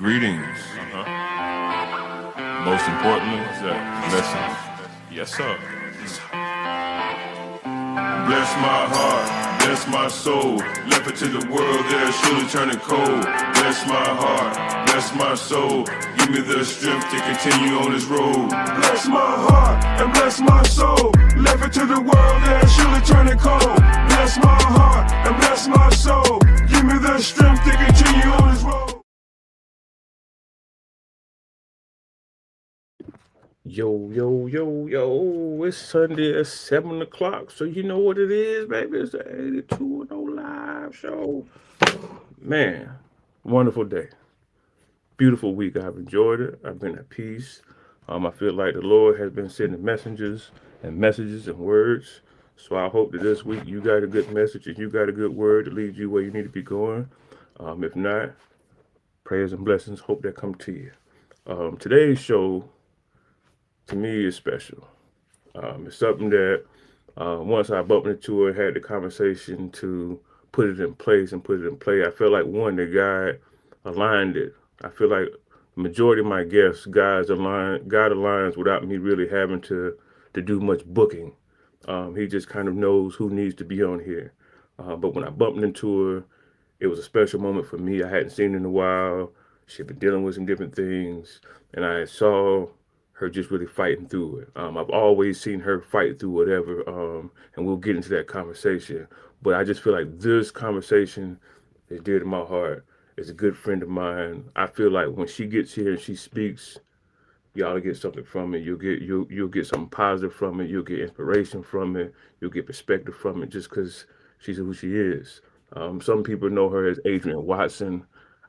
Greetings. Most importantly, blessings. Yes, sir. Bless my heart, bless my soul. Left it to the world, they're surely turning cold. Bless my heart, bless my soul. Give me the strength to continue on this road. Bless my heart and bless my soul. Left it to the world, they're surely turning cold. Bless my heart and bless my soul. Give me the strength to continue on this road. Yo, it's Sunday at 7 o'clock, so you know what it is, baby. It's the 82 and 0 live show. Man, wonderful day. Beautiful week. I've enjoyed it. I've been at peace. I feel like the Lord has been sending messages and words. So I hope that this week you got a good message and you got a good word to lead you where you need to be going. If not, prayers and blessings. Hope that come to you. Today's show to me is special. It's something that once I bumped into her, had the conversation to put it in place and put it in play. I feel like one, the guy aligned it. I feel like the majority of my guests, God aligns without me really having to do much booking. He just kind of knows who needs to be on here. But when I bumped into her, it was a special moment for me. I hadn't seen her in a while. She'd been dealing with some different things, and I saw her just really fighting through it. I've always seen her fight through whatever, and we'll get into that conversation. But I just feel like this conversation is dear to my heart. It's a good friend of mine. I feel like when she gets here and she speaks, y'all will get something from it. You'll get something positive from it. You'll get inspiration from it. You'll get perspective from it just because she's who she is. Some people know her as Adrien Watson.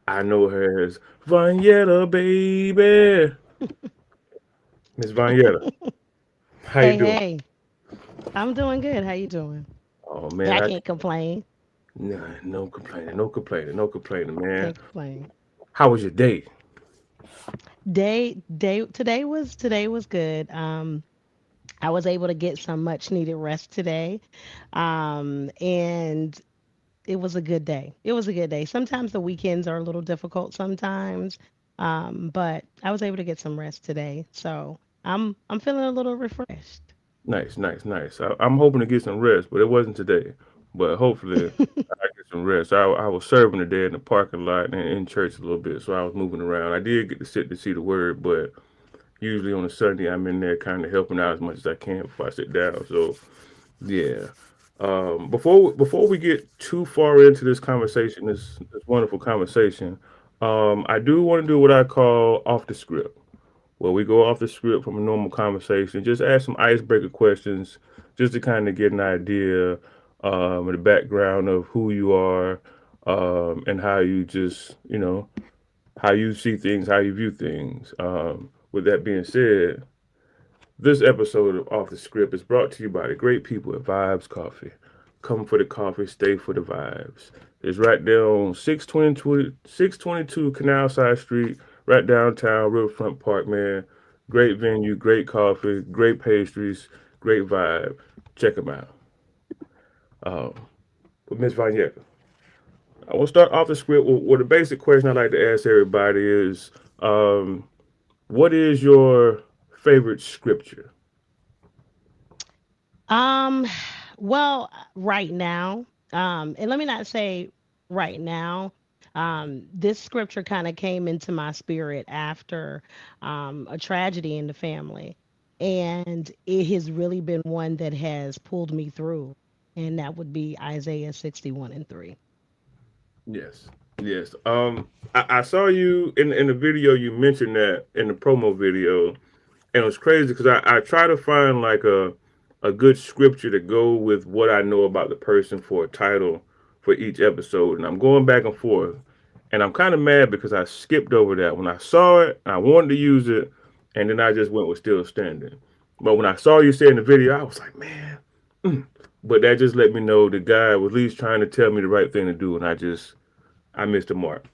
I know her as Vonyetta, baby. Miss Vonyetta, how you Hey, doing? hey, I'm doing good. How you doing? Oh Yeah, man, I can't complain. nah, no complaining, man. Can't complain. How was your day? Today was good. I was able to get some much needed rest today. And it was a good day. It was a good day. Sometimes the weekends are a little difficult sometimes. But I was able to get some rest today. So I'm feeling a little refreshed. Nice. I'm hoping to get some rest, but it wasn't today. But hopefully, I get some rest. I was serving today in the parking lot and in church a little bit, so I was moving around. I did get to sit to see the word, but usually on a Sunday, I'm in there kind of helping out as much as I can before I sit down. So yeah. Before we get too far into this conversation, this wonderful conversation, I do want to do what I call off the script, where we go off the script from a normal conversation, just ask some icebreaker questions, just to kind of get an idea of the background of who you are, and how you just how you see things, how you view things. With that being said, this episode of Off the Script is brought to you by the great people at Vibes Coffee. Come for the coffee, stay for the vibes. It's right there on 622 Canal Side Street, right downtown, Riverfront Park, man. Great venue, great coffee, great pastries, great vibe. Check them out. Um, but Miss Vanyeka, I want to start off the script with a basic question I like to ask everybody is, what is your favorite scripture? Um, well, right now, and let me not say right now. This scripture kind of came into my spirit after a tragedy in the family, and it has really been one that has pulled me through, and that would be Isaiah 61:3. Yes, yes. I saw you in the video. You mentioned that in the promo video, and it was crazy because I try to find like a good scripture to go with what I know about the person for a title for each episode, and I'm going back and forth, and I'm kind of mad because I skipped over that when I saw it. I wanted to use it, and then I just went with still standing. But when I saw you say in the video, I was like, man. But that just let me know the guy was at least trying to tell me the right thing to do, and I missed the mark.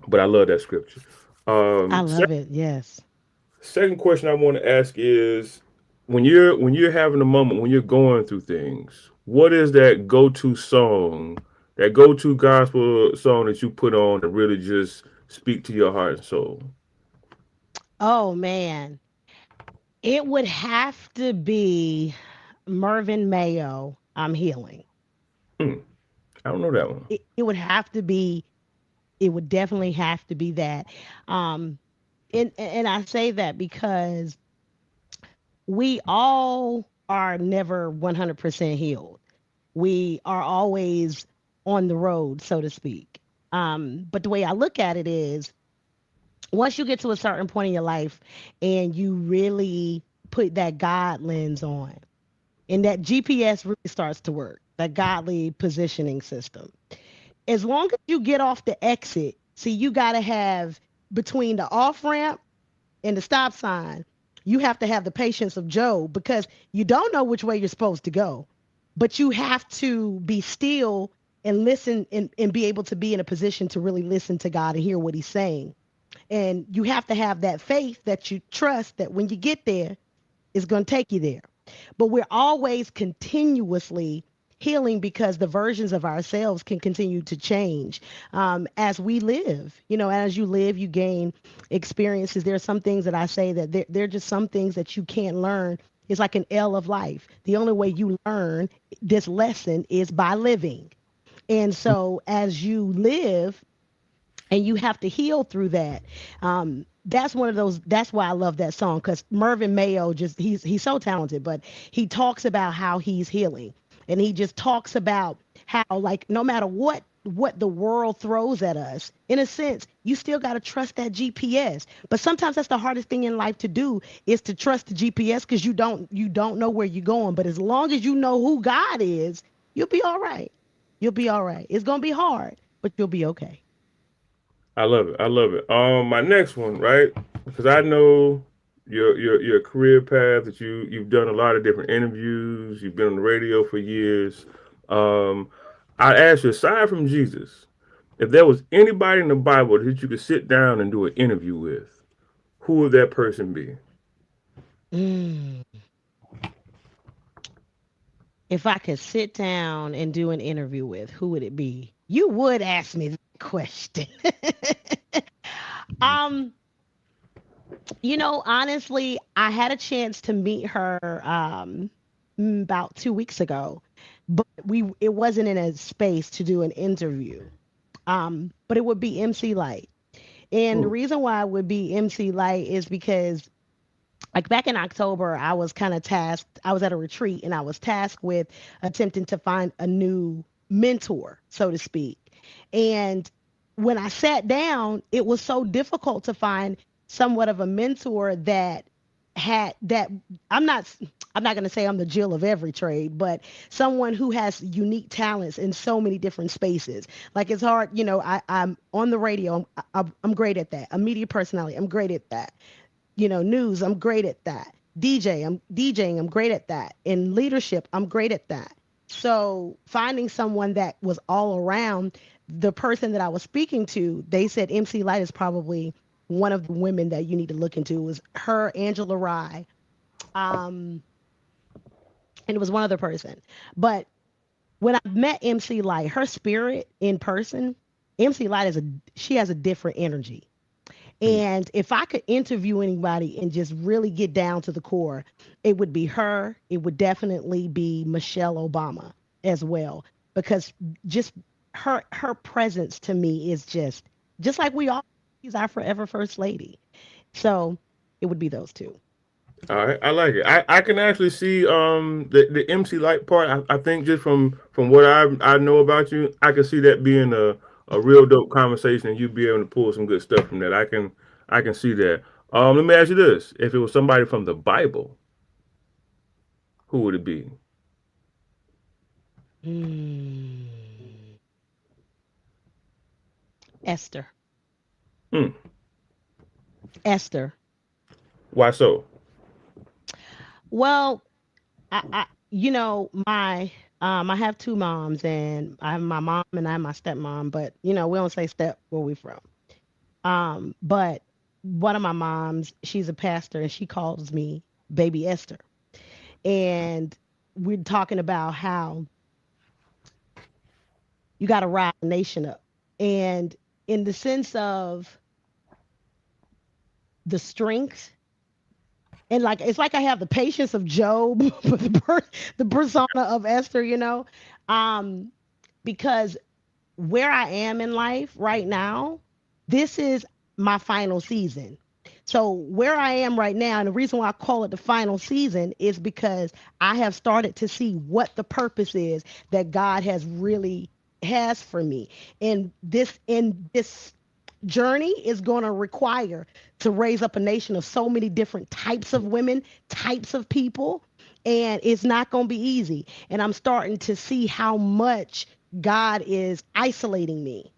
But I love that scripture. I Um, love it. Yes. Second question I want to ask is when you're having a moment, when you're going through things, what is that go-to song, that go-to gospel song that you put on that really just speak to your heart and soul? Oh man, it would have to be Mervyn Mayo. I'm healing. Hmm, I don't know that one. It would have to be. It would definitely have to be that. Um, and I say that because we all are never 100% healed. We are always on the road, so to speak. But the way I look at it is once you get to a certain point in your life and you really put that God lens on, and that GPS really starts to work, that godly positioning system. As long as you get off the exit, see, you got to have between the off ramp and the stop sign, you have to have the patience of Job because you don't know which way you're supposed to go, but you have to be still and listen and be able to be in a position to really listen to God and hear what he's saying. And you have to have that faith that you trust that when you get there, it's going to take you there. But we're always continuously healing because the versions of ourselves can continue to change as we live. You know, as you live, you gain experiences. There are some things that I say that there are just some things that you can't learn. It's like an L of life. The only way you learn this lesson is by living. And so as you live, and you have to heal through that. That's one of those. That's why I love that song because Mervyn Mayo just he's so talented, but he talks about how he's healing, and he just talks about how like no matter what the world throws at us, in a sense, you still got to trust that GPS. But sometimes that's the hardest thing in life to do is to trust the GPS because you don't know where you're going. But as long as you know who God is, you'll be all right. You'll be all right. It's gonna be hard, but you'll be okay. I love it. I love it. My next one, right? Because I know your career path that you've done a lot of different interviews. You've been on the radio for years. Um, I asked you, aside from Jesus, if there was anybody in the Bible that you could sit down and do an interview with, who would that person be? Mm. If I could sit down and do an interview with, who would it be? You would ask me that question. um, honestly, I had a chance to meet her about 2 weeks ago, but it wasn't in a space to do an interview. But it would be MC Light. And the Hmm. reason why it would be MC Light is because like back in October, I was kind of tasked, I was at a retreat and I was tasked with attempting to find a new mentor, so to speak. And when I sat down, it was so difficult to find somewhat of a mentor that had that I'm not I'm not going to say I'm the Jill of every trade, but someone who has unique talents in so many different spaces. Like it's hard, I'm on the radio. I'm great at that. A media personality. I'm great at that. News, I'm great at that. I'm great at that. In leadership, I'm great at that. So finding someone that was all around the person that I was speaking to, they said MC Light is probably one of the women that you need to look into. It was her, Angela Rye, um, and it was one other person. But when I met MC Light, her spirit in person, MC Light she has a different energy. Hmm. And if I could interview anybody and just really get down to the core, it would be her. It would definitely be Michelle Obama as well, because just her presence to me is just like we all. She's our forever first lady. So it would be those two. All right, I like it. I can actually see the MC Light part. I think just from what I know about you, I can see that being a real dope conversation, and you be able to pull some good stuff from that. I can see that. Let me ask you this: if it was somebody from the Bible, who would it be? Hmm. Esther. Hmm. Esther. Why so? Well, I have two moms, and I have my mom and I have my stepmom, but we don't say step where we from. But one of my moms, she's a pastor, and she calls me Baby Esther, and we're talking about how you got to rise the nation up, and in the sense of the strength, and like it's like I have the patience of Job, but the persona of Esther, um, because where I am in life right now, this is my final season. So where I am right now, and the reason why I call it the final season is because I have started to see what the purpose is that God has really has for me. And this journey is going to require to raise up a nation of so many different types of women, types of people, and it's not going to be easy. And I'm starting to see how much God is isolating me.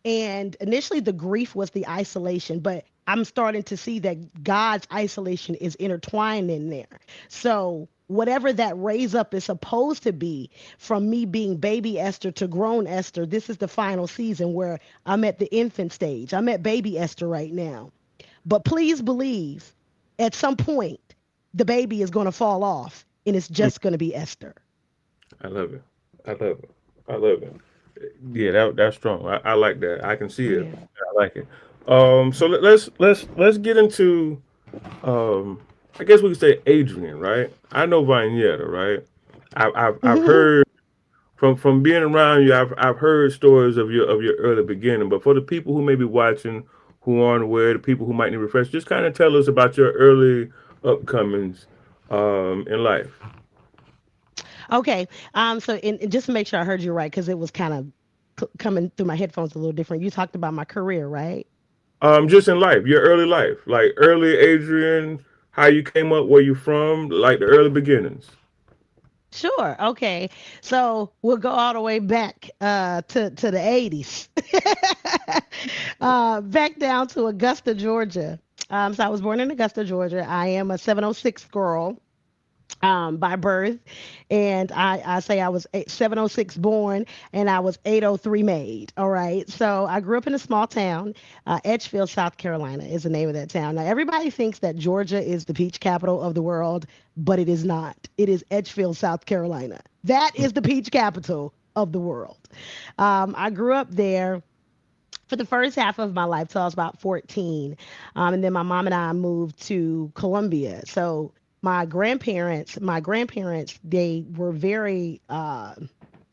And initially, the grief was the isolation, but I'm starting to see that God's isolation is intertwined in there. So, whatever that raise up is supposed to be, from me being baby Esther to grown Esther, this is the final season where I'm at the infant stage. I'm at baby Esther right now. But please believe at some point, the baby is going to fall off and it's just going to be Esther. I love it. I love it. I love it. Yeah, that's strong. I like that. I can see it. Yeah. I like it. So let's get into I guess we could say Adrian, right? I know Vonyetta, right? I've heard from being around you. I've heard stories of your early beginning. But for the people who may be watching, who aren't aware, the people who might need refresh, just kind of tell us about your early upcomings in life. Okay. So, and just to make sure I heard you right, because it was kind of coming through my headphones a little different. You talked about my career, right? Just in life, your early life, like early Adrian, how you came up, where you from, like the early beginnings. Sure. Okay. So we'll go all the way back to the 80s. Back down to Augusta, Georgia. So I was born in Augusta, Georgia. I am a 706 girl by birth, and I say I was 706 born, and I was 803 made. All right, so I grew up in a small town. Edgefield, South Carolina is the name of that town. Now everybody thinks that Georgia is the peach capital of the world, but it is not. It is Edgefield, South Carolina. That is the peach capital of the world. I grew up there for the first half of my life till I was about 14. And then my mom and I moved to Columbia. So my grandparents, they were very, I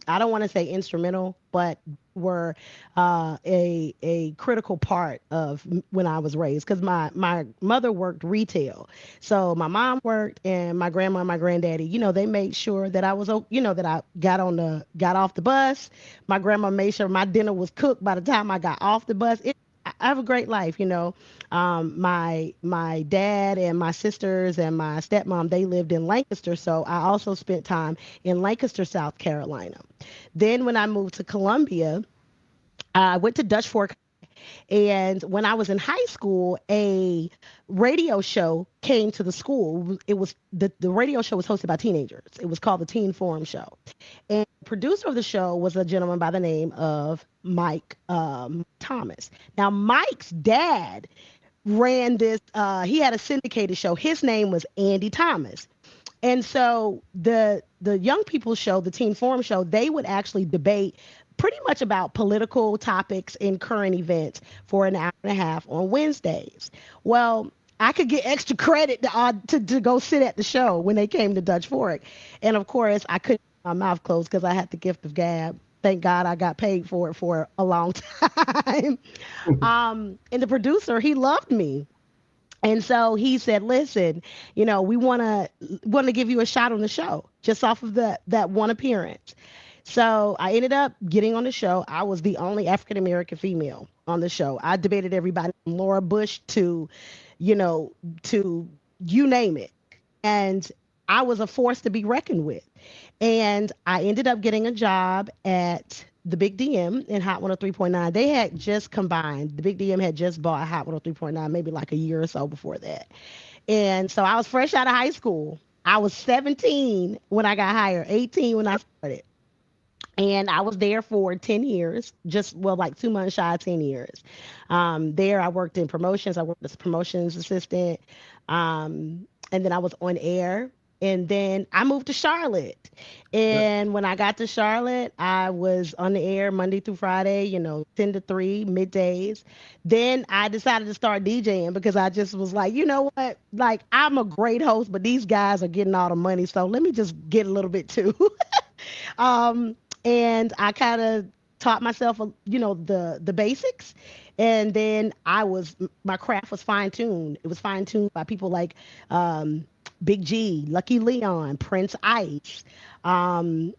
don't want to say instrumental, but were a critical part of when I was raised, because my mother worked retail, so my mom worked, and my grandma and my granddaddy, they made sure that I was that I got off the bus. My grandma made sure my dinner was cooked by the time I got off the bus. I have a great life. My dad and my sisters and my stepmom, they lived in Lancaster, so I also spent time in Lancaster, South Carolina. Then when I moved to Columbia, I went to Dutch Fork, and when I was in high school, a radio show came to the school. It was the radio show was hosted by teenagers. It was called the Teen Forum Show. And the producer of the show was a gentleman by the name of Mike Thomas. Now, Mike's dad ran this, he had a syndicated show. His name was Andy Thomas. And so the young people show, the Teen Forum Show, they would actually debate pretty much about political topics and current events for an hour and a half on Wednesdays. Well, I could get extra credit to go sit at the show when they came to Dutch Fork. And of course, I couldn't keep my mouth closed because I had the gift of gab. Thank God I got paid for it for a long time. And the producer, he loved me. And so he said, "Listen, we want to give you a shot on the show just off of that one appearance." So I ended up getting on the show. I was the only African American female on the show. I debated everybody from Laura Bush you know, to you name it. And I was a force to be reckoned with. And I ended up getting a job at the Big DM in Hot 103.9. They had just combined. The Big DM had just bought Hot 103.9 maybe like a year or so before that. And so I was fresh out of high school. I was 17 when I got hired, 18 when I started. And I was there for 10 years, just, well, like 2 months shy of 10 years. There, I worked in promotions. I worked as a promotions assistant. And then I was on air. And then I moved to Charlotte. Yeah. And when I got to Charlotte, I was on the air Monday through Friday, 10 to 3, middays. Then I decided to start DJing because I just was like, you know what? Like, I'm a great host, but these guys are getting all the money. So let me just get a little bit too. um, and I kind of taught myself, the basics. And then my craft was fine tuned. It was fine tuned by people like um, Big G, Lucky Leon, Prince Ice, um,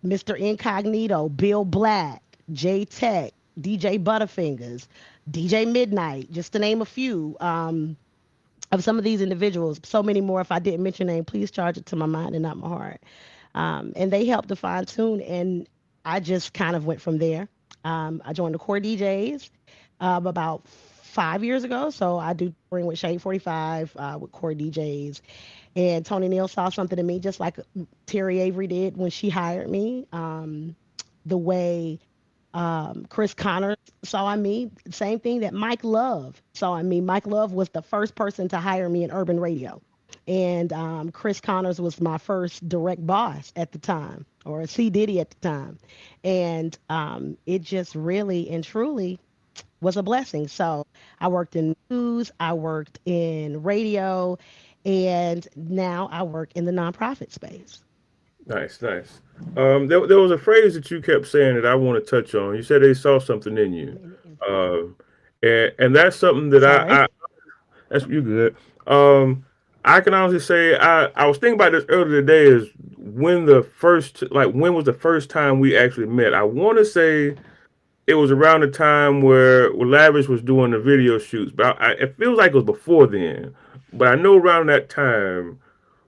Mr. Incognito, Bill Black, J Tech, DJ Butterfingers, DJ Midnight, just to name a few. Of some of these individuals, so many more. If I didn't mention your name, please charge it to my mind and not my heart. And they helped to fine tune, and I just kind of went from there. I joined the Core DJs about 5 years ago, so I do touring with Shade 45 with Core DJs. And Tony Neal saw something in me, just like Terry Avery did when she hired me. The way Chris Connors saw in me, same thing that Mike Love saw in me. Mike Love was the first person to hire me in urban radio. And Chris Connors was my first direct boss at the time, or C. Diddy at the time. And it just really and truly was a blessing. So I worked in news, I worked in radio, and now I work in the nonprofit space. Nice, nice. There was a phrase that you kept saying that I want to touch on. You said they saw something in you, um, and that's something that Sorry. I that's you good. Um, I can honestly say I was thinking about this earlier today. Is when was the first time we actually met? I want to say it was around the time where Lavish was doing the video shoots, but it feels like it was before then. But I know around that time,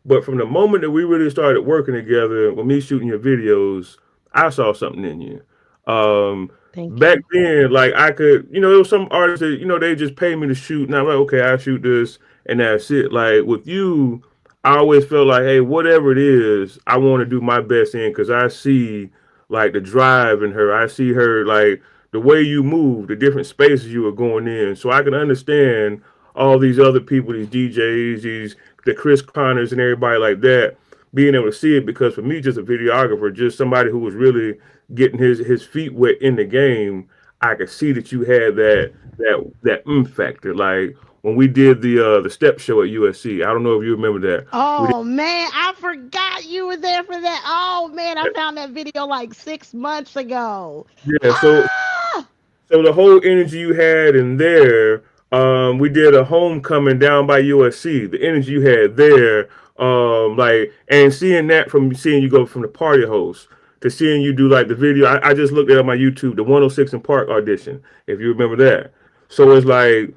but from the moment that we really started working together, with me shooting your videos, I saw something in you. Um, Thank Back you. then, like I could, there was some artists that they just pay me to shoot, and I'm like, okay, I shoot this, and that's it. Like with you, I always felt like, hey, whatever it is, I want to do my best in because I see like the drive in her. I see her like the way you move, the different spaces you were going in, so I can understand all these other people, these DJs, the Chris Connors and everybody like that, being able to see it because for me, just a videographer, just somebody who was really getting his feet wet in the game, I could see that you had that factor. Like when we did the step show at USC, I don't know if you remember that. We did Oh man, I forgot you were there for that. Oh man, I found that video like 6 months ago. yeah. Ah! So the whole energy you had in there, we did a homecoming down by USC. The energy you had there, and seeing that from seeing you go from the party host to seeing you do like the video. I just looked at it on my YouTube, the 106 in Park audition, if you remember that. So it's like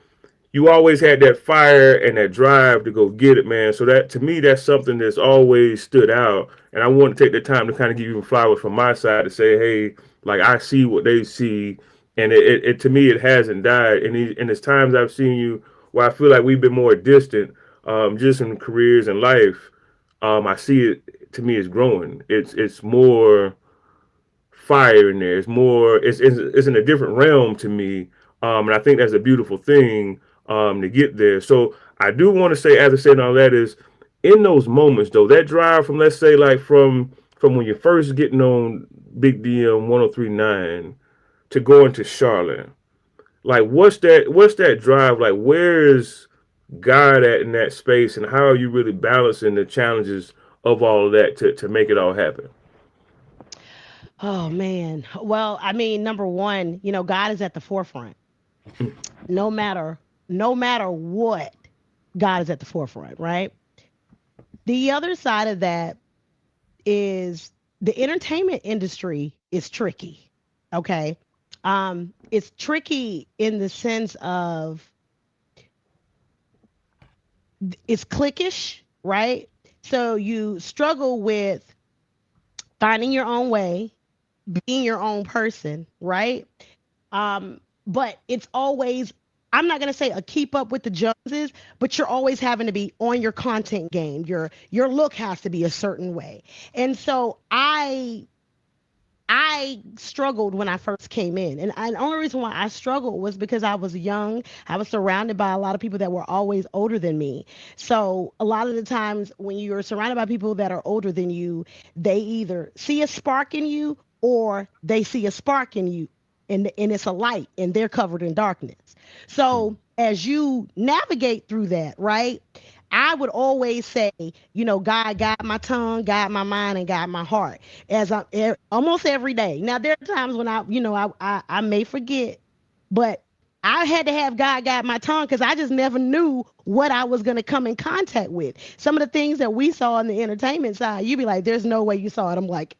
you always had that fire and that drive to go get it, man. So that to me, that's something that's always stood out. And I want to take the time to kind of give you flowers from my side to say, hey, like I see what they see, and it to me it hasn't died. And it's times I've seen you where I feel like we've been more distant, just in careers and life. I see it to me it's growing. It's more fire in there. It's more. It's in a different realm to me, and I think that's a beautiful thing to get there. So I do want to say, as I said, all that is in those moments though. That drive from let's say like from when you're first getting on Big DM 103.9 to going to Charlotte. Like what's that drive like? Where is God at in that space, and how are you really balancing the challenges of all of that to make it all happen? Oh man. Well, I mean, number one, God is at the forefront. No matter no matter what, God is at the forefront, right? The other side of that is the entertainment industry is tricky. Okay. It's tricky in the sense of it's cliquish, right? So you struggle with finding your own way, being your own person, right? But it's always, I'm not gonna say a keep up with the Joneses, but you're always having to be on your content game. Your look has to be a certain way. And so I I struggled when I first came in. And the only reason why I struggled was because I was young. I was surrounded by a lot of people that were always older than me. So a lot of the times when you're surrounded by people that are older than you, they either see a spark in you or they see a spark in you and it's a light and they're covered in darkness. So as you navigate through that, right? I would always say, God, guide my tongue, guide my mind, and guide my heart as almost every day. Now, there are times when I may forget, but I had to have God guide my tongue because I just never knew what I was going to come in contact with. Some of the things that we saw on the entertainment side, you'd be like, there's no way you saw it. I'm like,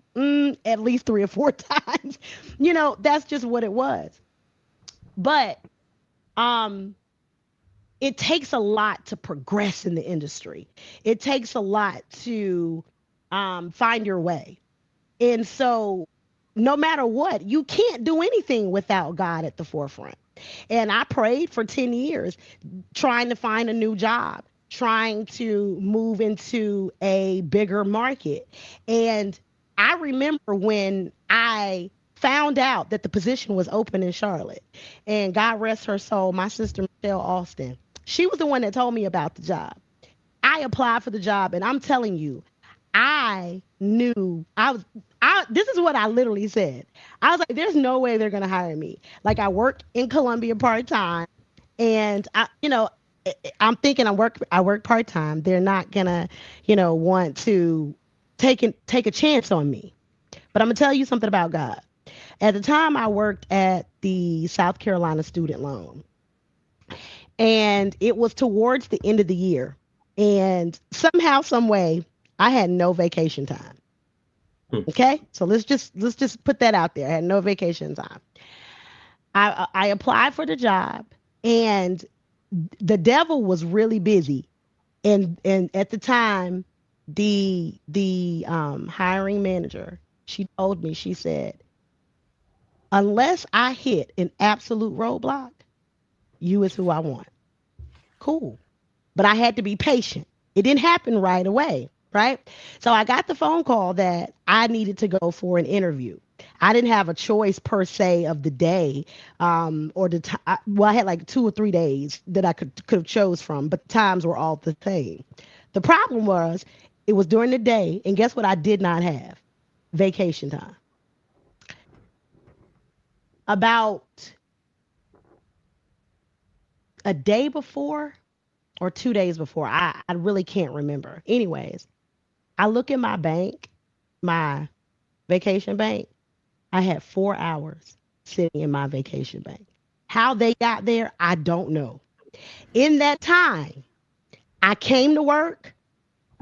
at least 3 or 4 times. That's just what it was. But um, it takes a lot to progress in the industry. It takes a lot to find your way. And so, no matter what, you can't do anything without God at the forefront. And I prayed for 10 years trying to find a new job, trying to move into a bigger market. And I remember when I found out that the position was open in Charlotte, and God rest her soul, my sister Michelle Austin, she was the one that told me about the job. I applied for the job, and I'm telling you, I knew this is what I literally said. I was like, there's no way they're gonna hire me. Like, I work in Columbia part time, and I'm thinking I work part time. They're not gonna, want to take a chance on me. But I'm gonna tell you something about God. At the time, I worked at the South Carolina student loan, and it was towards the end of the year, and somehow, some way, I had no vacation time. Okay, so let's just put that out there. I had no vacation time. I applied for the job, and the devil was really busy. And at the time, the hiring manager, she told me, she said, unless I hit an absolute roadblock, you is who I want. Cool. But I had to be patient. It didn't happen right away, right? So I got the phone call that I needed to go for an interview. I didn't have a choice per se of the day, or the time. Well, I had like 2 or 3 days that I could have chose from, but the times were all the same. The problem was it was during the day, and guess what? I did not have vacation time. About a day before or 2 days before, I really can't remember. Anyways, I look at my bank, my vacation bank. I had 4 hours sitting in my vacation bank. How they got there, I don't know. In that time, I came to work,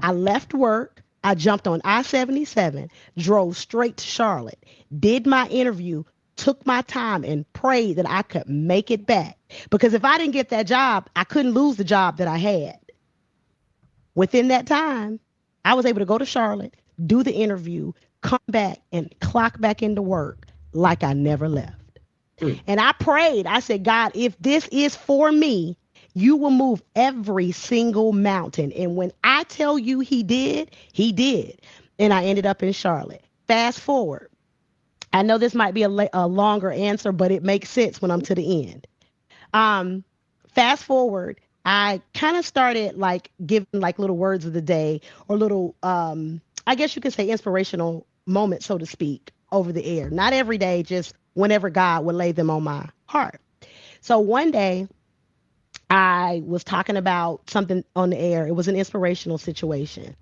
I left work, I jumped on I-77, drove straight to Charlotte, did my interview, took my time, and prayed that I could make it back. Because if I didn't get that job, I couldn't lose the job that I had. Within that time, I was able to go to Charlotte, do the interview, come back, and clock back into work like I never left. And I prayed. I said, God, if this is for me, you will move every single mountain. And when I tell you he did, he did. And I ended up in Charlotte. Fast forward. I know this might be a longer answer, but it makes sense when I'm to the end. Um, Fast forward, I kind of started like giving like little words of the day or little, I guess you could say inspirational moments, so to speak, over the air. Not every day, just whenever God would lay them on my heart. So one day I was talking about something on the air. It was an inspirational situation.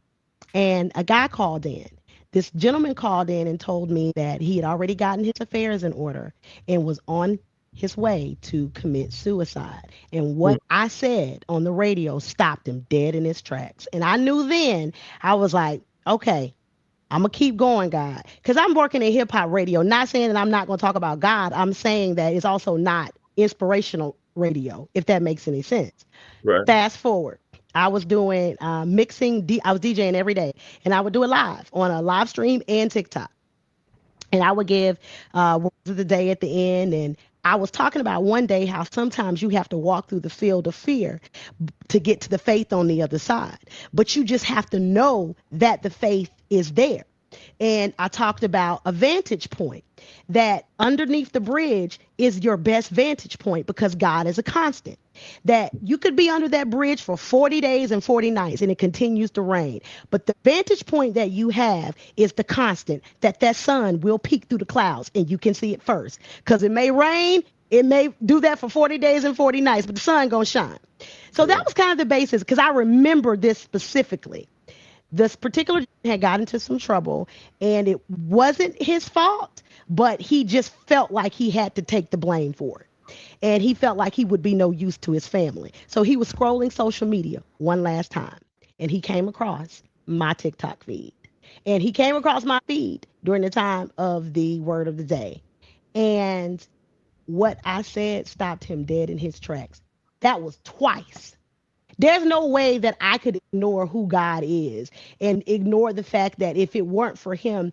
And a guy called in. This gentleman called in and told me that he had already gotten his affairs in order and was on his way to commit suicide. And what I said on the radio stopped him dead in his tracks. And I knew then, I was like, okay, I'm going to keep going, God. Because I'm working in hip hop radio. Not saying that I'm not going to talk about God. I'm saying that it's also not inspirational radio, if that makes any sense. Right. Fast forward. I was doing mixing. I was DJing every day, and I would do it live on a live stream and TikTok. And I would give words of the day at the end. And I was talking about one day how sometimes you have to walk through the field of fear to get to the faith on the other side. But you just have to know that the faith is there. And I talked about a vantage point, that underneath the bridge is your best vantage point because God is a constant. That you could be under that bridge for 40 days and 40 nights and it continues to rain. But the vantage point that you have is the constant, that that sun will peek through the clouds and you can see it first. Because it may rain, it may do that for 40 days and 40 nights, but the sun gonna shine. So that Yeah. was kind of the basis because I remember this specifically. This particular had got into some trouble and it wasn't his fault, but he just felt like he had to take the blame for it. And he felt like he would be no use to his family. So he was scrolling social media one last time and he came across my TikTok feed. And he came across my feed during the time of the word of the day. And what I said stopped him dead in his tracks. That was twice. There's no way that I could ignore who God is and ignore the fact that if it weren't for him,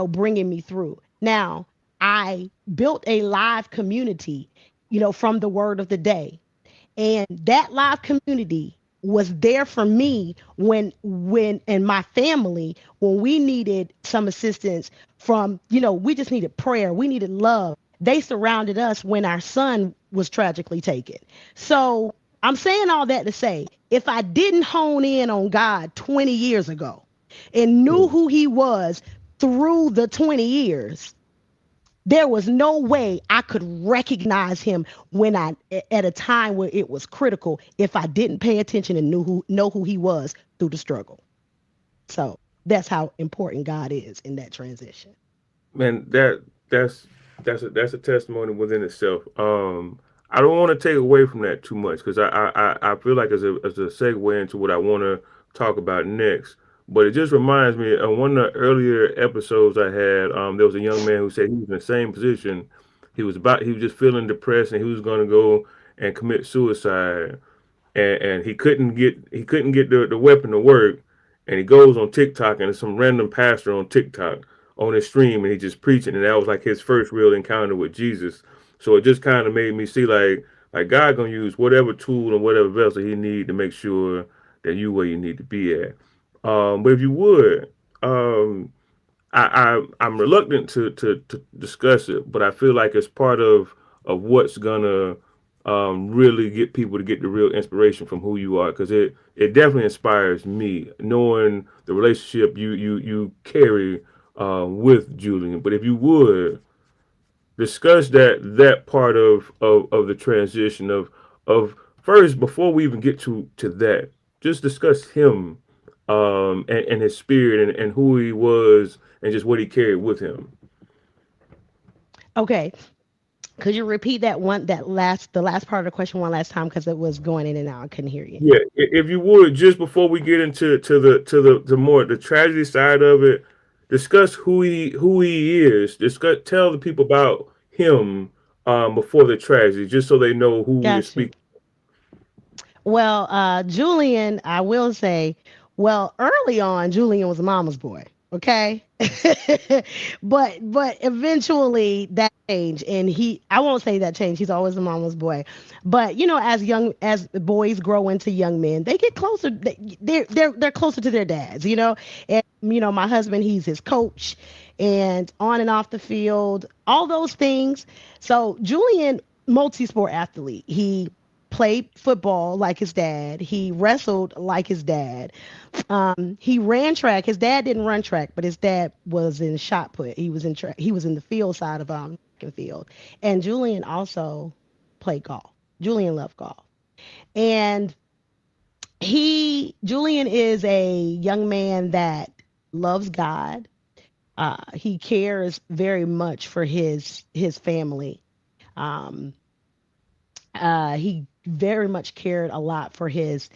bringing me through. Now, I built a live community, from the word of the day. And that live community was there for me when and my family when we needed some assistance from, we just needed prayer, we needed love. They surrounded us when our son was tragically taken. So I'm saying all that to say, if I didn't hone in on God 20 years ago and knew Mm. who he was through the 20 years, there was no way I could recognize him when I at a time where it was critical if I didn't pay attention and know who he was through the struggle. So that's how important God is in that transition. Man, that's that's a testimony within itself. I don't want to take away from that too much because I feel like as a segue into what I want to talk about next. But it just reminds me of one of the earlier episodes I had. There was a young man who said he was in the same position. He was just feeling depressed and he was going to go and commit suicide and he couldn't get the weapon to work, and he goes on TikTok and there's some random pastor on TikTok on his stream and he just preaching, and that was like his first real encounter with Jesus. So it just kind of made me see like God gonna use whatever tool and whatever vessel he need to make sure that you where you need to be at. But if you would, I'm reluctant to discuss it, but I feel like it's part of what's gonna really get people to get the real inspiration from who you are, because it definitely inspires me knowing the relationship you carry with Julian. But if you would discuss that part of the transition of first before we even get to that, just discuss him and his spirit and who he was and just what he carried with him. Okay. Could you repeat the last part of the question one last time because it was going in and out. I couldn't hear you. Yeah, if you would, just before we get into the more the tragedy side of it, discuss who he is. Discuss tell the people about him before the tragedy, just so they know who we're Got you. speaking. Well, Julian, I will say, well, early on, Julian was a mama's boy. Okay. But eventually that changed and I won't say that changed. He's always a mama's boy. But as boys grow into young men, they get closer. They're closer to their dads, And my husband, he's his coach and on and off the field, all those things. So Julian, multi-sport athlete. He played football like his dad. He wrestled like his dad. He ran track. His dad didn't run track, but his dad was in shot put. He was in track. He was in the field side of track and field. And Julian also played golf. Julian loved golf. And Julian is a young man that loves God. He cares very much for his family. Um, he very much cared a lot for his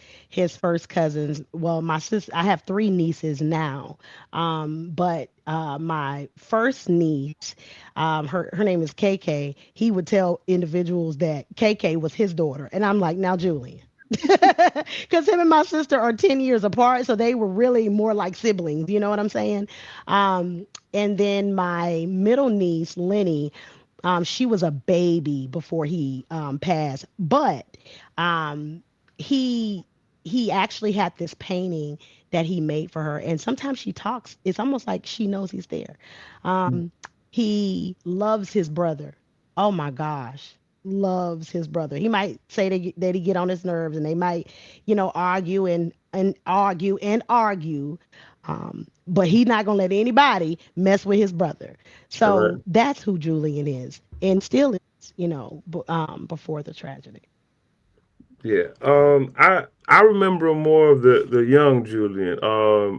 first cousins. Well, my sister, I have three nieces now, but my first niece, her name is KK. He would tell individuals that KK was his daughter, and I'm like, now Julian. Because him and my sister are 10 years apart, so they were really more like siblings, you know what I'm saying? And then my middle niece, Lenny, she was a baby before he passed, but um, he he actually had this painting that he made for her. And sometimes she talks, it's almost like she knows he's there. Um, he loves his brother. Oh my gosh, loves his brother. He might say that he get on his nerves, and they might, argue and argue and argue. But he's not gonna let anybody mess with his brother. Correct. So that's who Julian is, and still is, before the tragedy. Yeah. I remember more of the young Julian.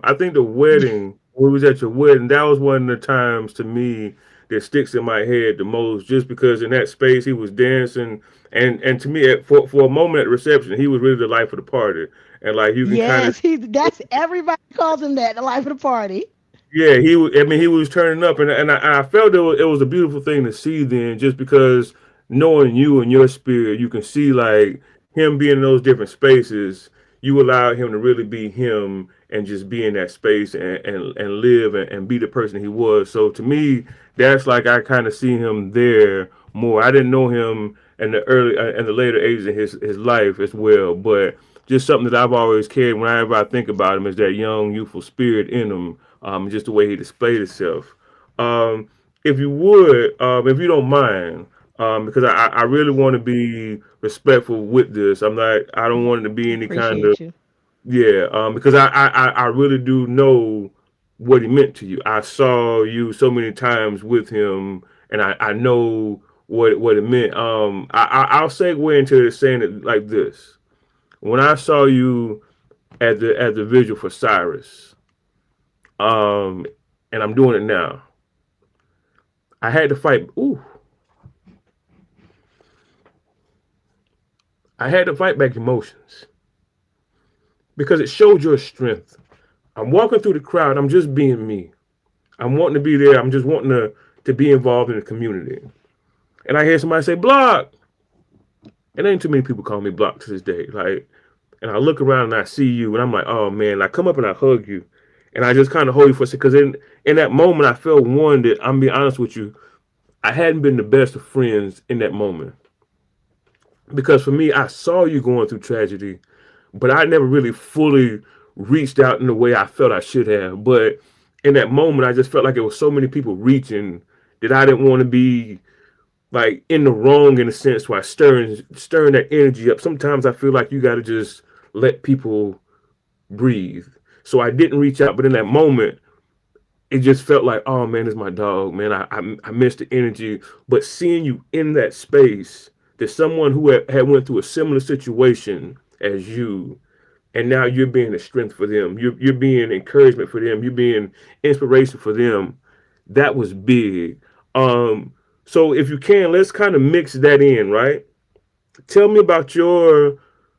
I think the wedding, when we was at your wedding, that was one of the times to me that sticks in my head the most, just because in that space he was dancing, and to me for a moment at the reception he was really the life of the party, and like you can kind of. Yes, that's everybody calls him that, the life of the party. Yeah, I mean, he was turning up, and I felt it was a beautiful thing to see. Then, just because knowing you and your spirit, you can see like him being in those different spaces. You allow him to really be him and just be in that space and live and be the person he was. So to me, that's like I kind of see him there more. I didn't know him in the early and the later ages of his life as well, but just something that I've always carried whenever I think about him is that young, youthful spirit in him, just the way he displayed himself. Um, if you would, if you don't mind, because I really want to be respectful with this. I don't want it to be any kind of, Appreciate you. yeah, because I really do know what he meant to you. I saw you so many times with him, and I know what it meant. I'll segue into saying it like this. When I saw you at the vigil for Cyrus, um, and I'm doing it now, I had to fight. Ooh, I had to fight back emotions because it showed your strength. I'm walking through the crowd. I'm just being me. I'm wanting to be there. I'm just wanting to be involved in the community. And I hear somebody say block. It ain't too many people call me block to this day. Like, and I look around and I see you, and I'm like, oh man. I come up and I hug you, and I just kind of hold you for a second. Because in that moment, I felt one that I'm being honest with you. I hadn't been the best of friends in that moment because for me, I saw you going through tragedy, but I never really fully reached out in the way I felt I should have. But in that moment, I just felt like it was so many people reaching that I didn't want to be like in the wrong in a sense while stirring that energy up. Sometimes I feel like you got to just let people breathe. So I didn't reach out, but in that moment, it just felt like, oh man, it's my dog, man. I missed the energy, but seeing you in that space, that someone who had went through a similar situation as you, and now you're being a strength for them. You're being encouragement for them. You're being inspiration for them. That was big. Um, so if you can, let's kind of mix that in, right? Tell me about your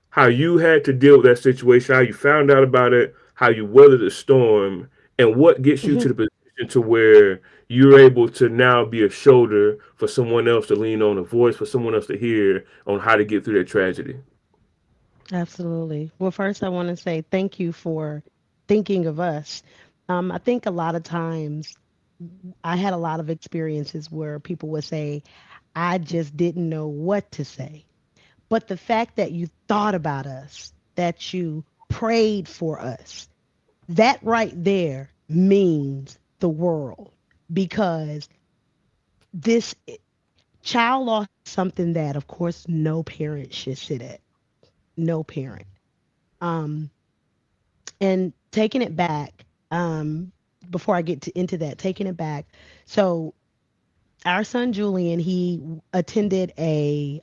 how you had to deal with that situation, how you found out about it, how you weathered the storm, and what gets you to Mhm. the position to where you're able to now be a shoulder for someone else to lean on, a voice for someone else to hear on how to get through their tragedy. Absolutely. Well, first, I want to say thank you for thinking of us. I think a lot of times I had a lot of experiences where people would say, I just didn't know what to say. But the fact that you thought about us, that you prayed for us, that right there means the world, because this child loss is something that, of course, no parent should sit at. No parent. Um, and taking it back, before I get into that, taking it back. So our son Julian, he attended a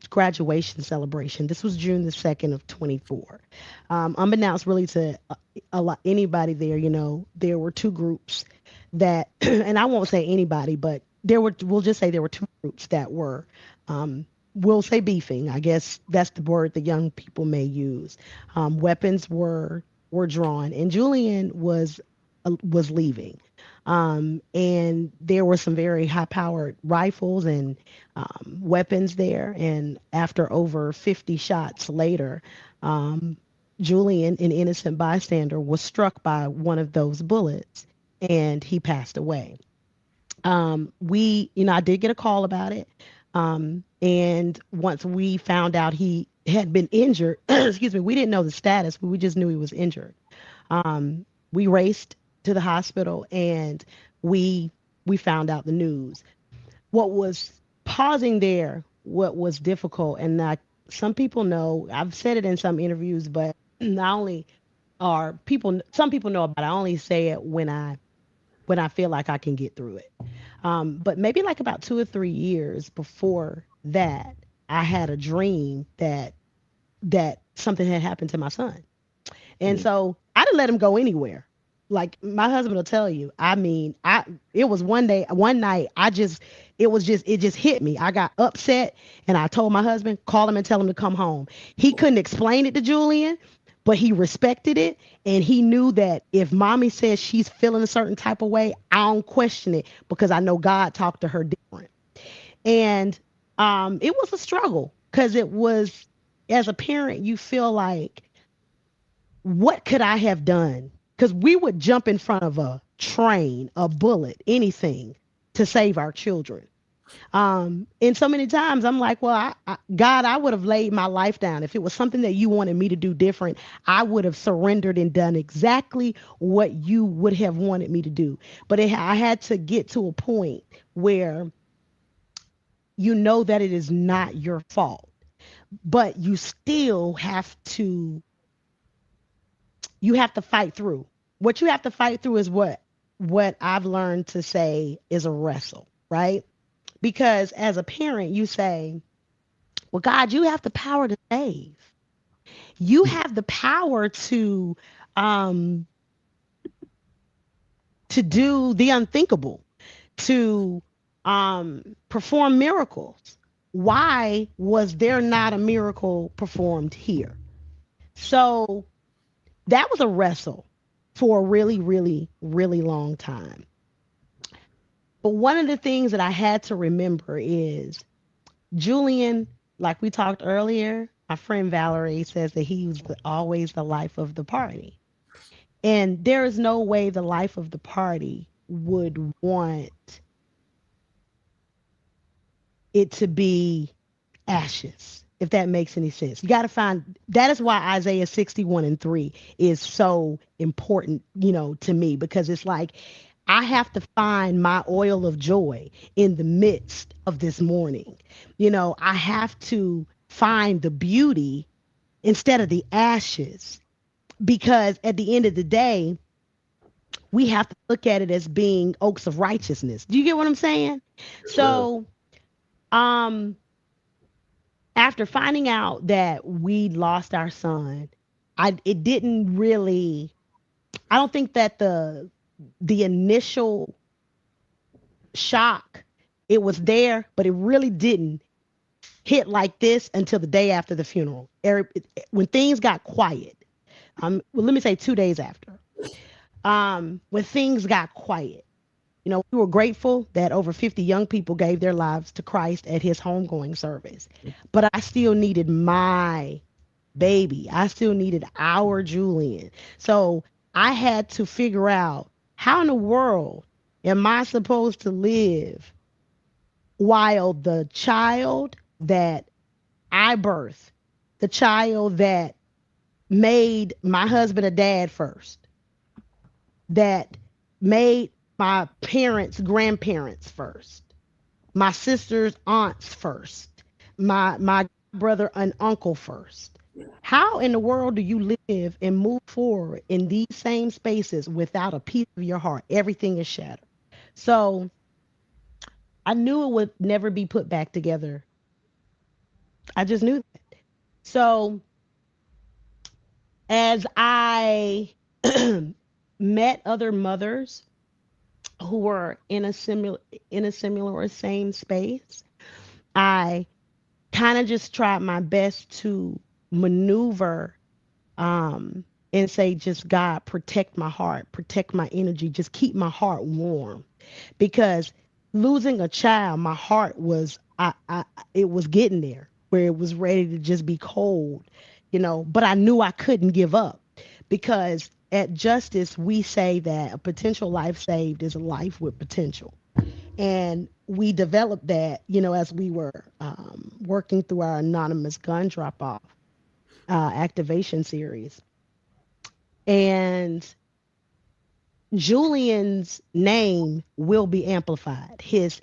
graduation celebration. This was June the 2nd of 24. Unbeknownst really to a lot anybody there, there were two groups that, and I won't say anybody, but we'll just say there were two groups that were, we'll say beefing. I guess that's the word the young people may use. Weapons were drawn, and Julian was leaving. And there were some very high powered rifles and weapons there. And after over 50 shots later, um, Julian, an innocent bystander, was struck by one of those bullets and he passed away. I did get a call about it. And once we found out he had been injured, excuse me, we didn't know the status, but we just knew he was injured. We raced to the hospital and we we found out the news. What was pausing there, what was difficult, and some people know, I've said it in some interviews, but not only are people, some people know about it. I only say it when I feel like I can get through it. But maybe like about 2 or 3 years before that, I had a dream that something had happened to my son. And Mm. so I didn't let him go anywhere. Like my husband will tell you. I mean, it was one night, it just hit me. I got upset and I told my husband, call him and tell him to come home. He couldn't explain it to Julian, but he respected it and he knew that if mommy says she's feeling a certain type of way, I don't question it because I know God talked to her different. And it was a struggle because it was, as a parent, you feel like, what could I have done? Because we would jump in front of a train, a bullet, anything to save our children. And so many times I'm like, well, God, I would have laid my life down. If it was something that you wanted me to do different, I would have surrendered and done exactly what you would have wanted me to do. But I had to get to a point where you know that it is not your fault, but you have to fight through. What you have to fight through is what I've learned to say is a wrestle, right? Because as a parent, you say, "Well, God, you have the power to save. You have the power um to do the unthinkable, to perform miracles. Why was there not a miracle performed here?" So that was a wrestle for a really, really, really long time. But one of the things that I had to remember is Julian, like we talked earlier, my friend Valerie says that he was always the life of the party. And there is no way the life of the party would want it to be ashes, if that makes any sense. You got to find that is why Isaiah 61 and 3 is so important, to me, because it's like I have to find my oil of joy in the midst of this mourning. I have to find the beauty instead of the ashes because at the end of the day, we have to look at it as being oaks of righteousness. Do you get what I'm saying? Yes, ma'am. So, um, after finding out that we lost our son, it didn't really. I don't think that the initial shock, it was there, but it really didn't hit like this until the day after the funeral. When things got quiet, well, let me say 2 days after, when things got quiet, we were grateful that over 50 young people gave their lives to Christ at his homegoing service. But I still needed my baby. I still needed our Julian. So I had to figure out, how in the world am I supposed to live while the child that I birthed, the child that made my husband a dad first, that made my parents grandparents first, my sister's aunts first, my brother and uncle first. How in the world do you live and move forward in these same spaces without a piece of your heart? Everything is shattered. So I knew it would never be put back together. I just knew that. So as I met other mothers who were in a similar or same space, I kind of just tried my best to maneuver, and say, just God, protect my heart, protect my energy, just keep my heart warm. Because losing a child, my heart was, it was getting there where it was ready to just be cold, but I knew I couldn't give up because at Justice, we say that a potential life saved is a life with potential. And we developed that, as we were working through our anonymous gun drop off activation series. And Julian's name will be amplified. His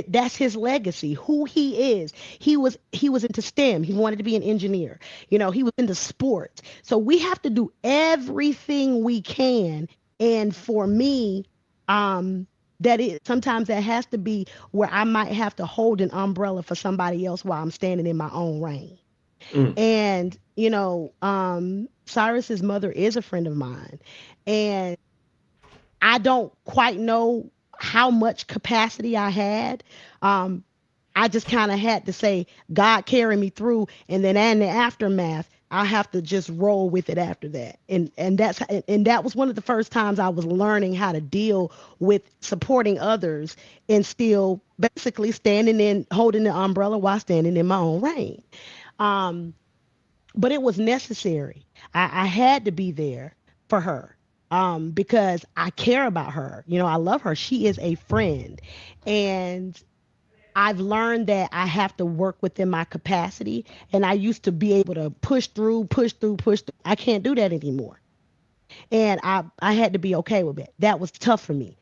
that's his legacy, who he is. He was into STEM. He wanted to be an engineer. He was into sports. So we have to do everything we can. And for me, that is sometimes that has to be where I might have to hold an umbrella for somebody else while I'm standing in my own rain. Mm. And Cyrus's mother is a friend of mine, and I don't quite know how much capacity I had. Um, I just kind of had to say, God carry me through, and then in the aftermath, I have to just roll with it after that. And that was one of the first times I was learning how to deal with supporting others and still basically standing in, holding the umbrella while standing in my own rain. Um, but it was necessary. I had to be there for her, because I care about her. I love her. She is a friend. And I've learned that I have to work within my capacity. And I used to be able to push through, push through, push through. I can't do that anymore. And I had to be okay with it. That was tough for me,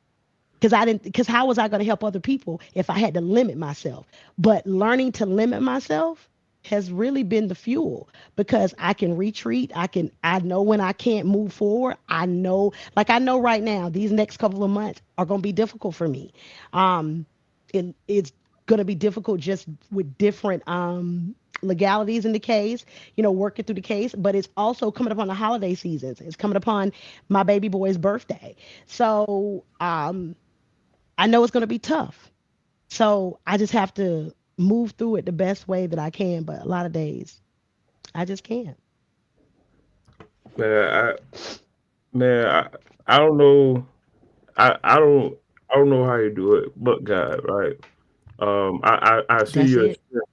because how was I going to help other people if I had to limit myself? But learning to limit myself has really been the fuel, because I can retreat. I know when I can't move forward. I know right now these next couple of months are going to be difficult for me. Um it's going to be difficult just with different legalities in the case, working through the case, but it's also coming upon the holiday seasons. It's coming upon my baby boy's birthday. So, I know it's going to be tough. So I just have to move through it the best way that I can. But a lot of days, I just can't. Man, man, I don't know. I don't know how you do it, but God, right? I see That's your it. strength.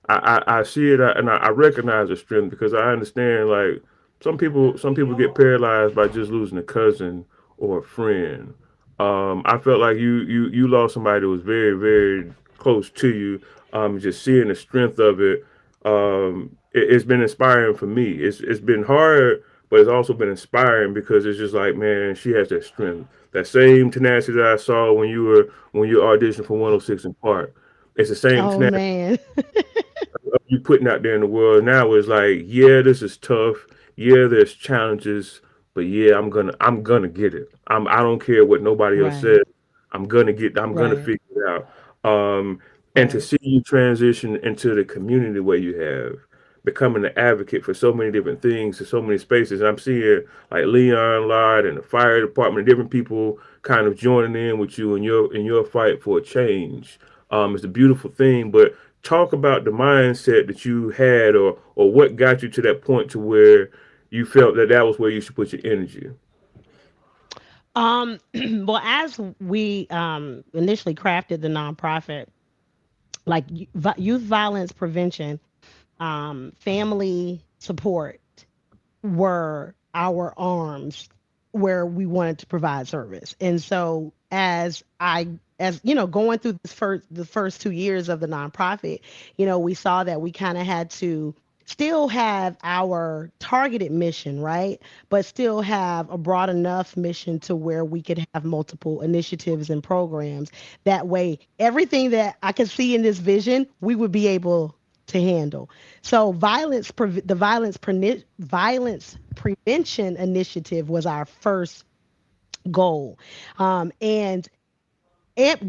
I see it, and I recognize the strength because I understand. Like some people get paralyzed by just losing a cousin or a friend. I felt like you lost somebody that was very very close to you. Just seeing the strength of it, it's been inspiring for me. It's been hard, but it's also been inspiring because it's just like, man, she has that strength, that same tenacity that I saw when you auditioned for 106 in Park. It's the same Oh tenacity man. you putting out there in the world now is like, yeah, this is tough. Yeah, there's challenges, but yeah, I'm gonna get it. I don't care what nobody else says. Right. I'm gonna Right. figure it out. Um, and to Right. see you transition into the community where you have, becoming an advocate for so many different things in so many spaces. And I'm seeing like Leon Lard and the fire department, different people kind of joining in with you in your fight for a change. It's a beautiful thing, but talk about the mindset that you had, or what got you to that point to where you felt that that was where you should put your energy. Well, as we initially crafted the nonprofit, like youth violence prevention, family support were our arms where we wanted to provide service. And so as going through the first 2 years of the nonprofit, we saw that we kind of had to still have our targeted mission, right? But still have a broad enough mission to where we could have multiple initiatives and programs. That way, everything that I could see in this vision, we would be able to handle. So violence prevention initiative was our first goal, and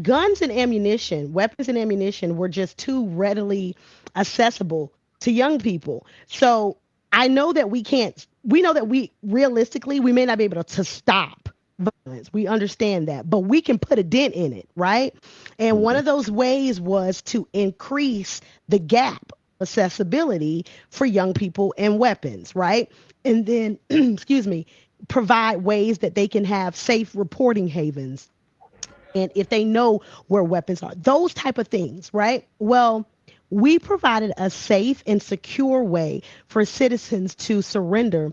guns and ammunition, weapons and ammunition were just too readily accessible to young people. So I know that we can't. We know that we realistically we may not be able to stop violence. We understand that, but we can put a dent in it, right? And one Mhm. of those ways was to increase the gap accessibility for young people and weapons, right? And then, excuse me, provide ways that they can have safe reporting havens, and if they know where weapons are, those type of things, right? Well, we provided a safe and secure way for citizens to surrender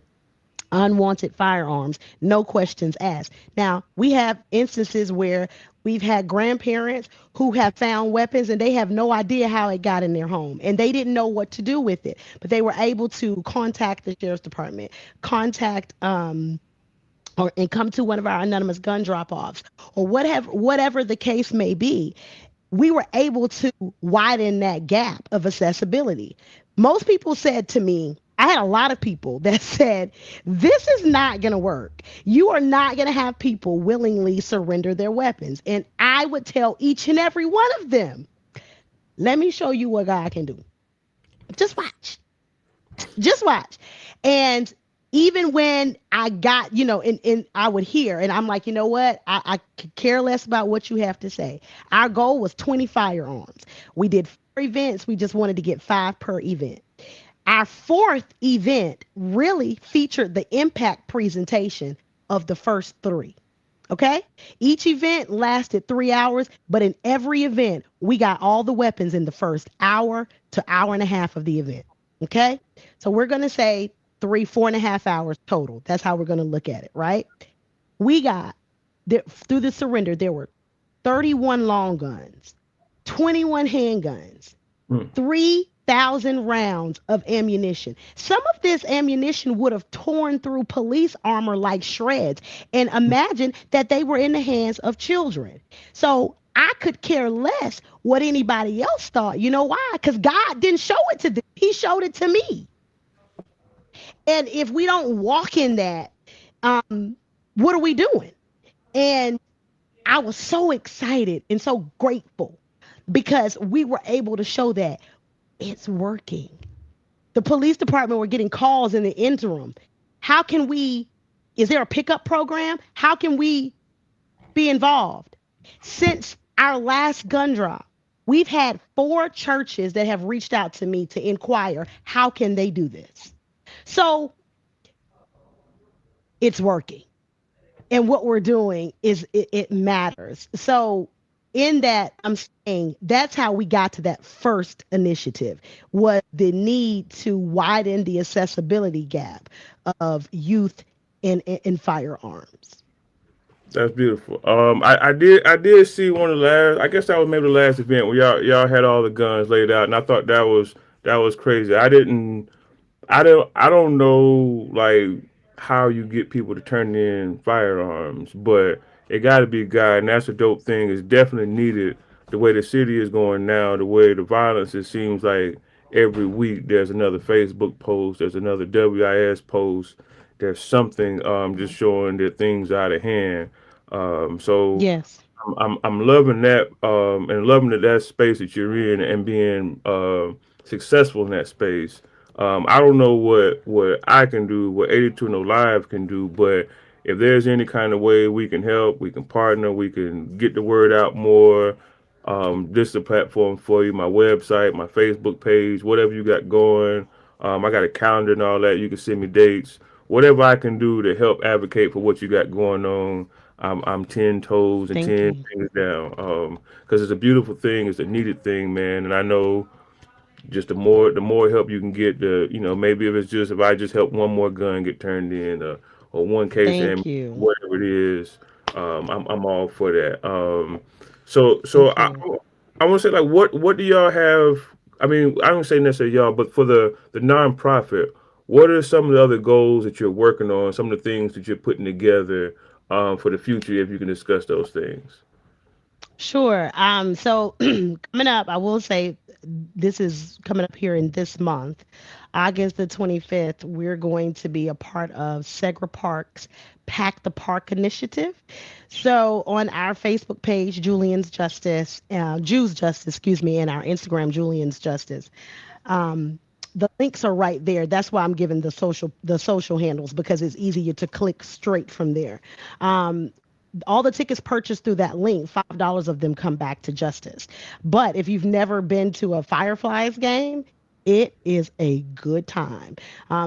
unwanted firearms, no questions asked. Now, we have instances where we've had grandparents who have found weapons and they have no idea how it got in their home and they didn't know what to do with it, but they were able to contact the sheriff's department, contact or and come to one of our anonymous gun drop-offs, or whatever the case may be, we were able to widen that gap of accessibility. Most people said to me, I had a lot of people that said, this is not going to work. You are not going to have people willingly surrender their weapons. And I would tell each and every one of them, let me show you what God can do. Just watch. Just watch. And even when I got, and I would hear, and I'm like, you know what? I could care less about what you have to say. Our goal was 20 firearms. We did 4 events. We just wanted to get 5 per event. Our 4th event really featured the impact presentation of the first 3. Okay? Each event lasted 3 hours, but in every event, we got all the weapons in the first hour to hour and a half of the event. Okay? So we're going to say 3, 4.5 hours total. That's how we're going to look at it, right? We got, through the surrender, there were 31 long guns, 21 handguns, Mm. 3,000 rounds of ammunition. Some of this ammunition would have torn through police armor like shreds. And imagine that they were in the hands of children. So I could care less what anybody else thought. You know why? Because God didn't show it to them, He showed it to me. And if we don't walk in that, what are we doing? And I was so excited and so grateful because we were able to show that it's working. The police department were getting calls in the interim. How can we, is there a pickup program? How can we be involved? Since our last gun drop, we've had 4 churches that have reached out to me to inquire how can they do this. So it's working. And what we're doing is it matters. So in that, I'm saying that's how we got to that first initiative, was the need to widen the accessibility gap of youth in firearms. That's beautiful. I did see one of the last. I guess that was maybe the last event where y'all had all the guns laid out, and I thought that was crazy. I don't know like how you get people to turn in firearms, but it got to be a guy, and that's a dope thing. It's definitely needed. The way the city is going now, the way the violence, it seems like every week there's another Facebook post, there's another WIS post, there's something just showing that things are out of hand. So Yes. I'm loving that and loving that space that you're in and being successful in that space. I don't know what I can do, what 82 No Live can do, but if there's any kind of way we can help, we can partner, we can get the word out more. This is a platform for you. My website, my Facebook page, whatever you got going. I got a calendar and all that. You can send me dates. Whatever I can do to help advocate for what you got going on, I'm 10 toes and Thank 10 you. fingers down. Because it's a beautiful thing. It's a needed thing, man. And I know just the more help you can get, maybe if I just help one more gun get turned in, or one case of Thank ammunition, you. whatever it is, I'm all for that. So Thank you. I want to say, like, what do y'all have? I mean, I don't say necessarily y'all, but for the nonprofit, what are some of the other goals that you're working on? Some of the things that you're putting together for the future, if you can discuss those things. Sure. So coming up, I will say this is coming up here in this month, August the 25th. We're going to be a part of Segra Park's Pack the Park initiative. So on our Facebook page, Jews Justice, excuse me, and our Instagram, Julian's Justice. Um, the links are right there. That's why I'm giving the social handles, because it's easier to click straight from there. Um, all the tickets purchased through that link, $5 of them come back to Justice. But if you've never been to a Fireflies game, it is a good time.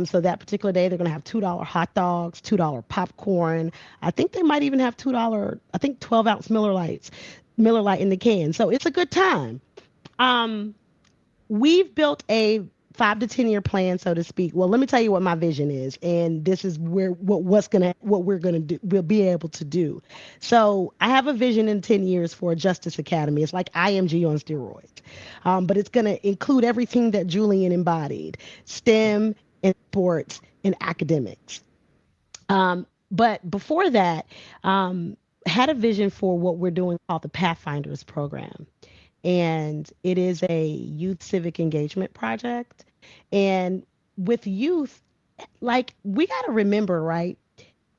So that particular day, they're going to have $2 hot dogs, $2 popcorn. I think they might even have $2, I think 12-ounce Miller Lite in the can. So it's a good time. Um, we've built a 5 to 10 year plan, so to speak. Well, let me tell you what my vision is, and this is where what we're gonna do. We'll be able to do. So I have a vision in 10 years for a Justice Academy. It's like IMG on steroids, but it's gonna include everything that Julian embodied: STEM and sports and academics. But before that, um, had a vision for what we're doing called the Pathfinders program. And it is a youth civic engagement project. And with youth, like we got to remember, right?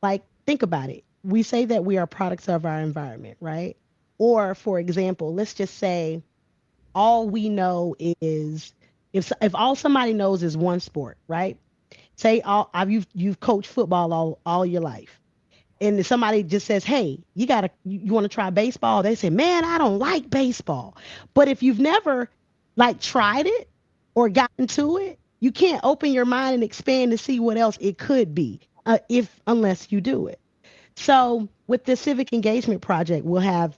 Like, think about it. We say that we are products of our environment, right? Or, for example, let's just say all we know is if all somebody knows is one sport, right? Say you've coached football all your life, and if somebody just says, "Hey, you want to try baseball?" They say, "Man, I don't like baseball." But if you've never like tried it or gotten to it, you can't open your mind and expand to see what else it could be, if unless you do it. So with the civic engagement project, we'll have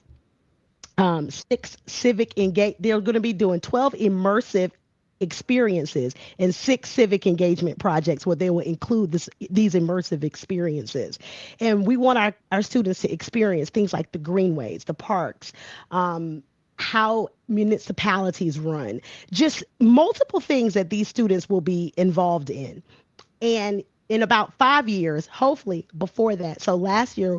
six civic engage. They're going to be doing 12 immersive experiences and six civic engagement projects where they will include these immersive experiences. And we want our students to experience things like the greenways, the parks, how municipalities run, just multiple things that these students will be involved in. And in about 5 years, hopefully before that. So last year,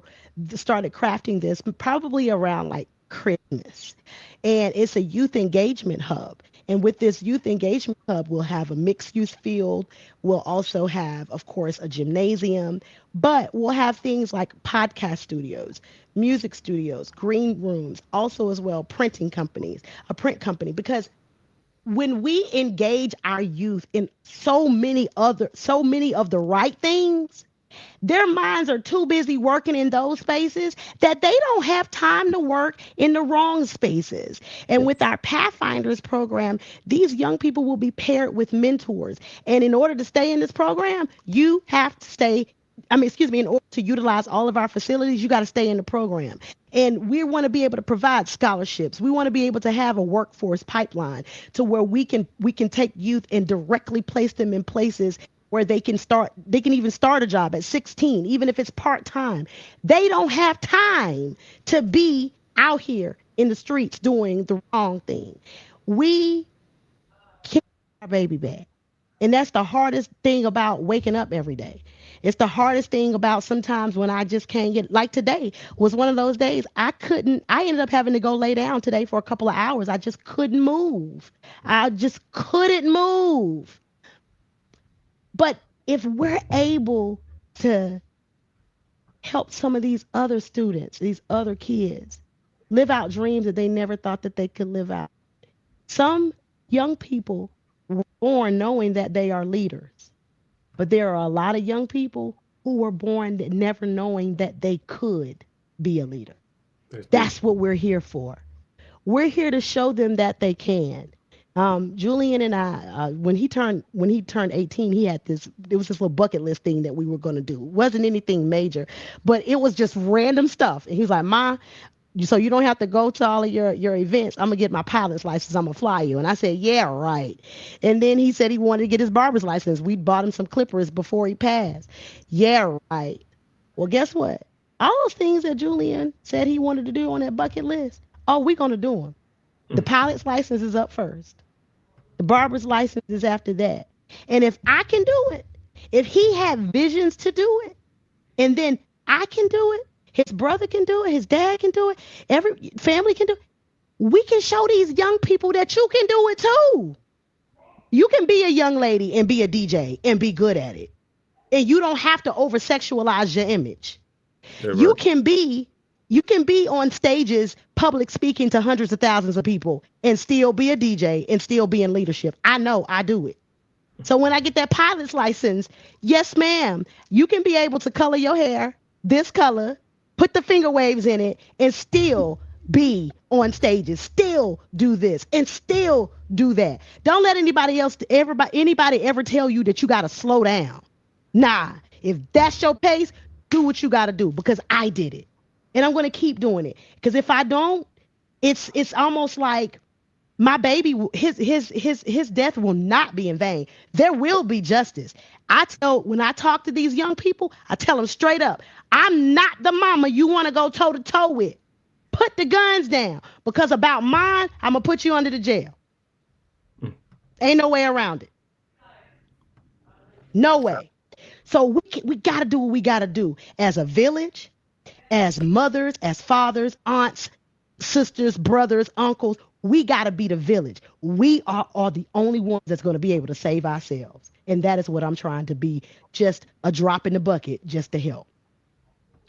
started crafting this probably around like Christmas. And it's a youth engagement hub. And with this youth engagement hub, we'll have a mixed use field. We'll also have, of course, a gymnasium, but we'll have things like podcast studios, music studios, green rooms, also as well printing companies, a print company, because when we engage our youth in so many of the right things, their minds are too busy working in those spaces that they don't have time to work in the wrong spaces. And with our Pathfinders program, these young people will be paired with mentors. And in order to stay in this program, you have to stay. I mean, excuse me, in order to utilize all of our facilities, you got to stay in the program. And we want to be able to provide scholarships. We want to be able to have a workforce pipeline to where we can take youth and directly place them in places where they can even start a job at 16, even if it's part-time. They don't have time to be out here in the streets doing the wrong thing. We can't get our baby back. And that's the hardest thing about waking up every day. It's the hardest thing about sometimes when I just can't get, like today was one of those days I ended up having to go lay down today for a couple of hours. I just couldn't move. I just couldn't move. But if we're able to help some of these other students, these other kids, live out dreams that they never thought that they could live out. Some young people were born knowing that they are leaders, but there are a lot of young people who were born that never knowing that they could be a leader. That's deep. That's what we're here for. We're here to show them that they can. Julian and I, when he turned 18, he had this. It was this little bucket list thing that we were going to do. It wasn't anything major, but it was just random stuff. And he's like, "Ma, so you don't have to go to all of your events. I'm gonna get my pilot's license. I'm gonna fly you." And I said, "Yeah, right." And then he said he wanted to get his barber's license. We bought him some clippers before he passed. Yeah, right. Well, guess what? All those things that Julian said he wanted to do on that bucket list, oh, we're gonna do them. The pilot's license is up first. The barber's license is after that. And if I can do it, if he had visions to do it, and then I can do it, his brother can do it, his dad can do it, every family can do it, we can show these young people that you can do it too. You can be a young lady and be a DJ and be good at it. And you don't have to over sexualize your image. That's You right. can be you can be on stages public speaking to hundreds of thousands of people and still be a DJ and still be in leadership. I know I do it. So when I get that pilot's license, yes, ma'am, you can be able to color your hair this color, put the finger waves in it, and still be on stages, still do this, and still do that. Don't let anybody ever tell you that you got to slow down. Nah, if that's your pace, do what you got to do because I did it, and I'm gonna keep doing it. Because if I don't, it's almost like my baby, his death will not be in vain. There will be justice. When I talk to these young people, I tell them straight up, I'm not the mama you want to go toe to toe with. Put the guns down because about mine, I'm gonna put you under the jail. Ain't no way around it. No way. So we got to do what we got to do as a village, as mothers, as fathers, aunts, sisters, brothers, uncles. We got to be the village. We are the only ones that's going to be able to save ourselves. And that is what I'm trying to be, just a drop in the bucket just to help.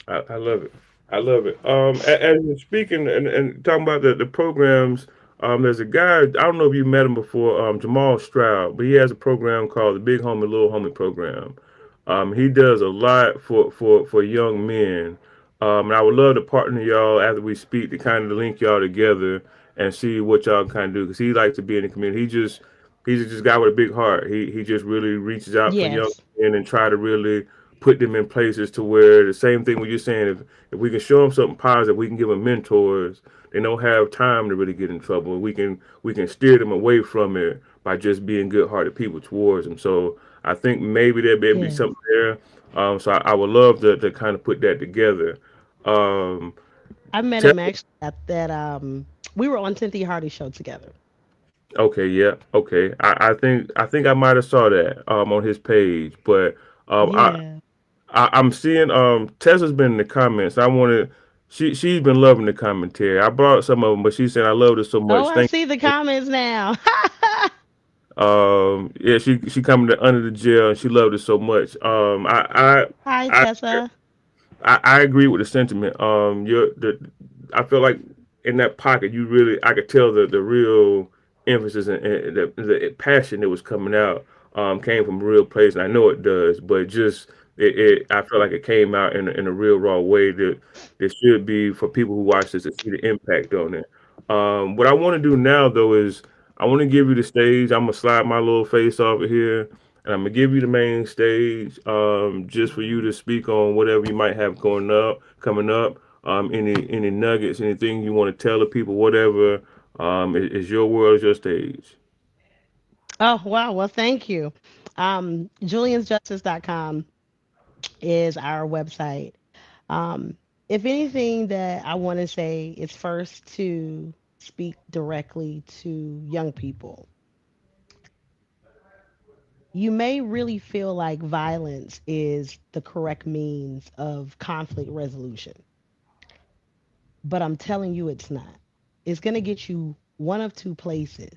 I love it. I love it. As you're speaking and talking about the programs, there's a guy, I don't know if you met him before, Jamal Stroud, but he has a program called the Big Homie, Little Homie program. He does a lot for young men. And I would love to partner y'all after we speak to kind of link y'all together and see what y'all kind of do because he likes to be in the community. He's just a guy with a big heart. He just really reaches out for young Yes. men and try to really put them in places to where the same thing what you're saying, if we can show them something positive, we can give them mentors. They don't have time to really get in trouble. We can steer them away from it by just being good-hearted people towards them. So I think maybe there may be Yes. something there. So I would love to kind of put that together. Um, I met tell, him actually at that we were on Timothy Hardy show together. okay, yeah, okay. I think I might have saw that on his page, but um, I Yeah. I'm seeing Tessa's been in the comments. I wanted she's been loving the commentary. I brought some of them, but she said I loved it so Oh, much. I Thank see the you. comments now. Yeah, she coming to under the jail and she loved it so much. Hi, I Tessa. I agree with the sentiment. I feel like in that pocket, you really I could tell the real emphasis and the passion that was coming out came from a real place, and I know it does, but just I feel like it came out in a real raw way that should be for people who watch this to see the impact on it. What I want to do now though is I want to give you the stage. I'm gonna slide my little face over here and I'm gonna give you the main stage, just for you to speak on whatever you might have coming up. Any nuggets, anything you want to tell the people, whatever. Is your world, is your stage. Oh, wow. Well, thank you. Julian'sJustice.com is our website. Um, if anything that I want to say is first to speak directly to young people. You may really feel like violence is the correct means of conflict resolution, but I'm telling you it's not. It's going to get you one of two places,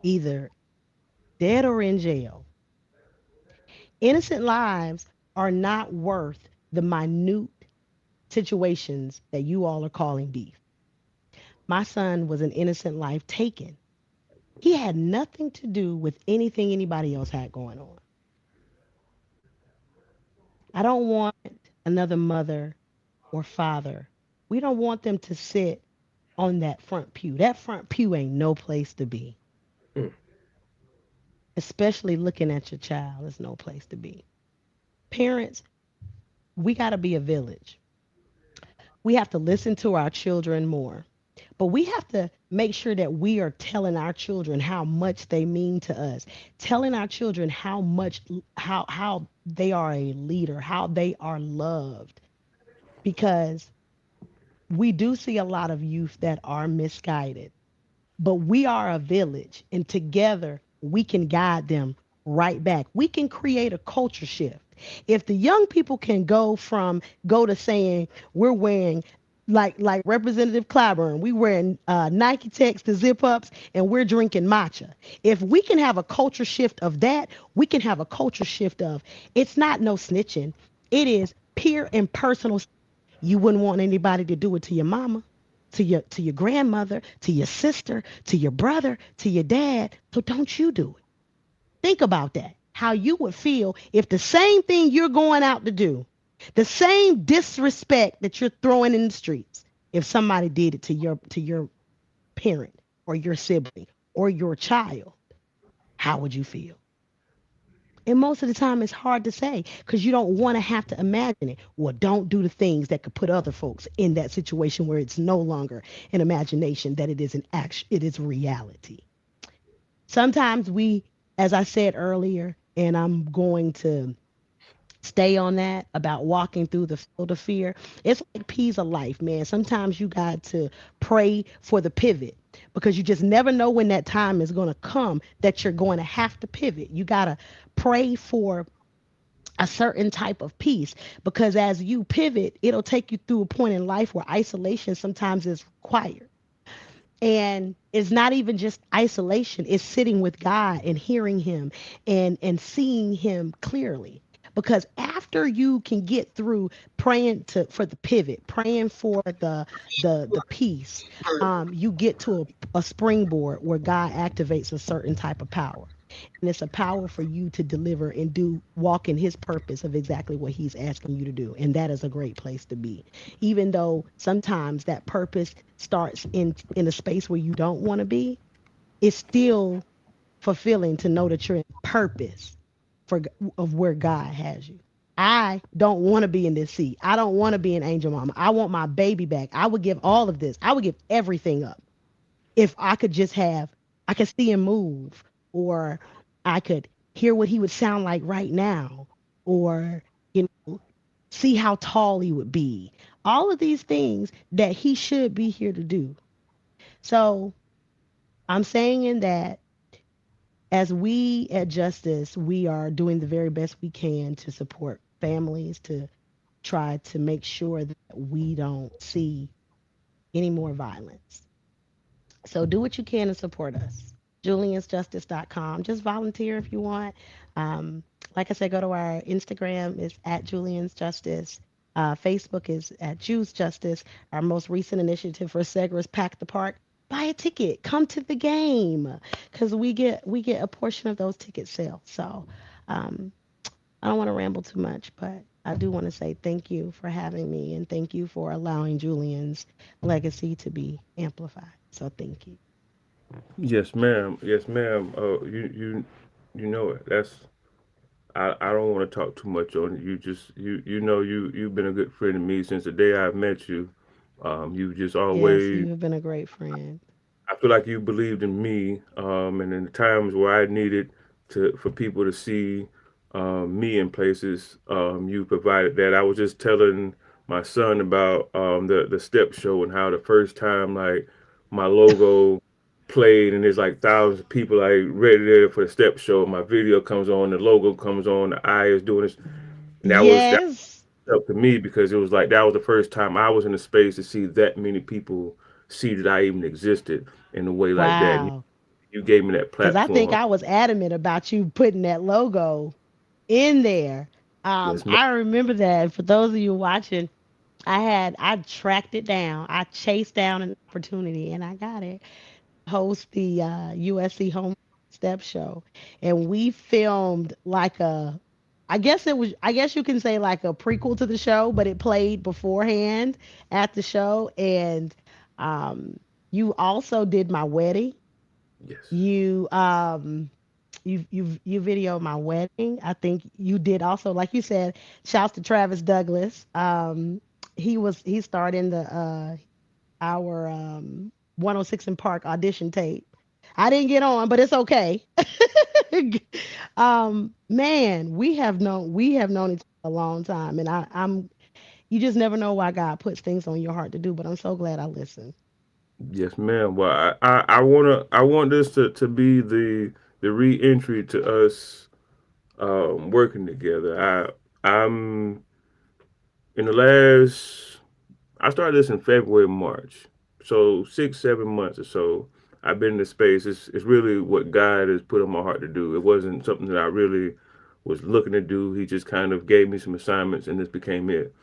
either dead or in jail. Innocent lives are not worth the minute situations that you all are calling beef. My son was an innocent life taken. He had nothing to do with anything anybody else had going on. I don't want another mother or father. We don't want them to sit on that front pew. That front pew ain't no place to be, Mm, especially looking at your child is no place to be. Parents, we got to be a village. We have to listen to our children more. But we have to make sure that we are telling our children how much they mean to us, telling our children how much how they are a leader, how they are loved because we do see a lot of youth that are misguided. But we are a village and together we can guide them right back. We can create a culture shift. If the young people can go to saying we're wearing like Representative Clyburn, we wearing Nike Techs to zip ups and we're drinking matcha. If we can have a culture shift of that, we can have a culture shift of it's not no snitching. It is peer and personal. You wouldn't want anybody to do it to your mama, to your grandmother, to your sister, to your brother, to your dad. So don't you do it. Think about that. How you would feel if the same thing you're going out to do, the same disrespect that you're throwing in the streets, if somebody did it to your parent or your sibling or your child, how would you feel? And most of the time, it's hard to say because you don't want to have to imagine it. Well, don't do the things that could put other folks in that situation where it's no longer an imagination, that it is an action, it is reality. Sometimes we, as I said earlier, and I'm going to stay on that about walking through the field of fear. It's like peas of life, man. Sometimes you got to pray for the pivot because you just never know when that time is going to come that you're going to have to pivot. You got to pray for a certain type of peace, because as you pivot, it'll take you through a point in life where isolation sometimes is required. And it's not even just isolation, it's sitting with God and hearing him and seeing him clearly. Because after you can get through praying to for the pivot, praying for the peace, you get to a springboard where God activates a certain type of power. And it's a power for you to deliver and do walk in his purpose of exactly what he's asking you to do. And that is a great place to be. Even though sometimes that purpose starts in a space where you don't want to be, it's still fulfilling to know that you're in purpose for of where God has you. I don't want to be in this seat. I don't want to be an angel mama. I want my baby back. I would give all of this. I would give everything up if I could just have, I could see him move, or I could hear what he would sound like right now, or, you know, see how tall he would be. All of these things that he should be here to do. So I'm saying in that as we at Justice, we are doing the very best we can to support families, to try to make sure that we don't see any more violence. So do what you can to support us. JuliansJustice.com. Just volunteer if you want. Like I said, go to our Instagram is at Julian's Justice. Facebook is at Juice Justice. Our most recent initiative for Segra's Pack the Park. Buy a ticket. Come to the game, because we get a portion of those ticket sales. So um, I don't want to ramble too much, but I do want to say thank you for having me and thank you for allowing Julian's legacy to be amplified. So thank you. Yes, ma'am. Yes, ma'am. You know it. That's I don't want to talk too much on it. You know you've been a good friend to me since the day I've met you. You just Yes, always you have been a great friend. I feel like you believed in me, and in the times where I needed to for people to see me in places, you provided that. I was just telling my son about the step show and how the first time like my logo played and there's like thousands of people like ready there for the step show. My video comes on, the logo comes on, the eye is doing this, and that Yes. up to me because it was like that was the first time I was in a space to see that many people see that I even existed in a way like that. And Wow. you gave me that Because I think platform. I was adamant about you putting that logo in there. Yes, ma'am. I remember that. For those of you watching, I tracked it down. I chased down an opportunity and I got it. Host the USC Home Step Show, and we filmed like a. I guess it was. I guess you can say like a prequel to the show, but it played beforehand at the show, and um, you also did my wedding. Yes. You videoed my wedding. I think you did also, like you said. Shouts to Travis Douglas. He starred in the our 106 in Park audition tape. I didn't get on, but it's okay. Man, we have known each other a long time, and I'm you just never know why God puts things on your heart to do. But I'm so glad I listened. Yes, ma'am. Well, I want this to be the re-entry to us working together. I'm in the last I started this in February, March. So 6, 7 months or so, I've been in this space. It's really what God has put on my heart to do. It wasn't something that I really was looking to do. He just kind of gave me some assignments, and this became it.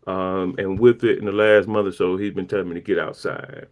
And with it, in the last month or so, he's been telling me to get outside.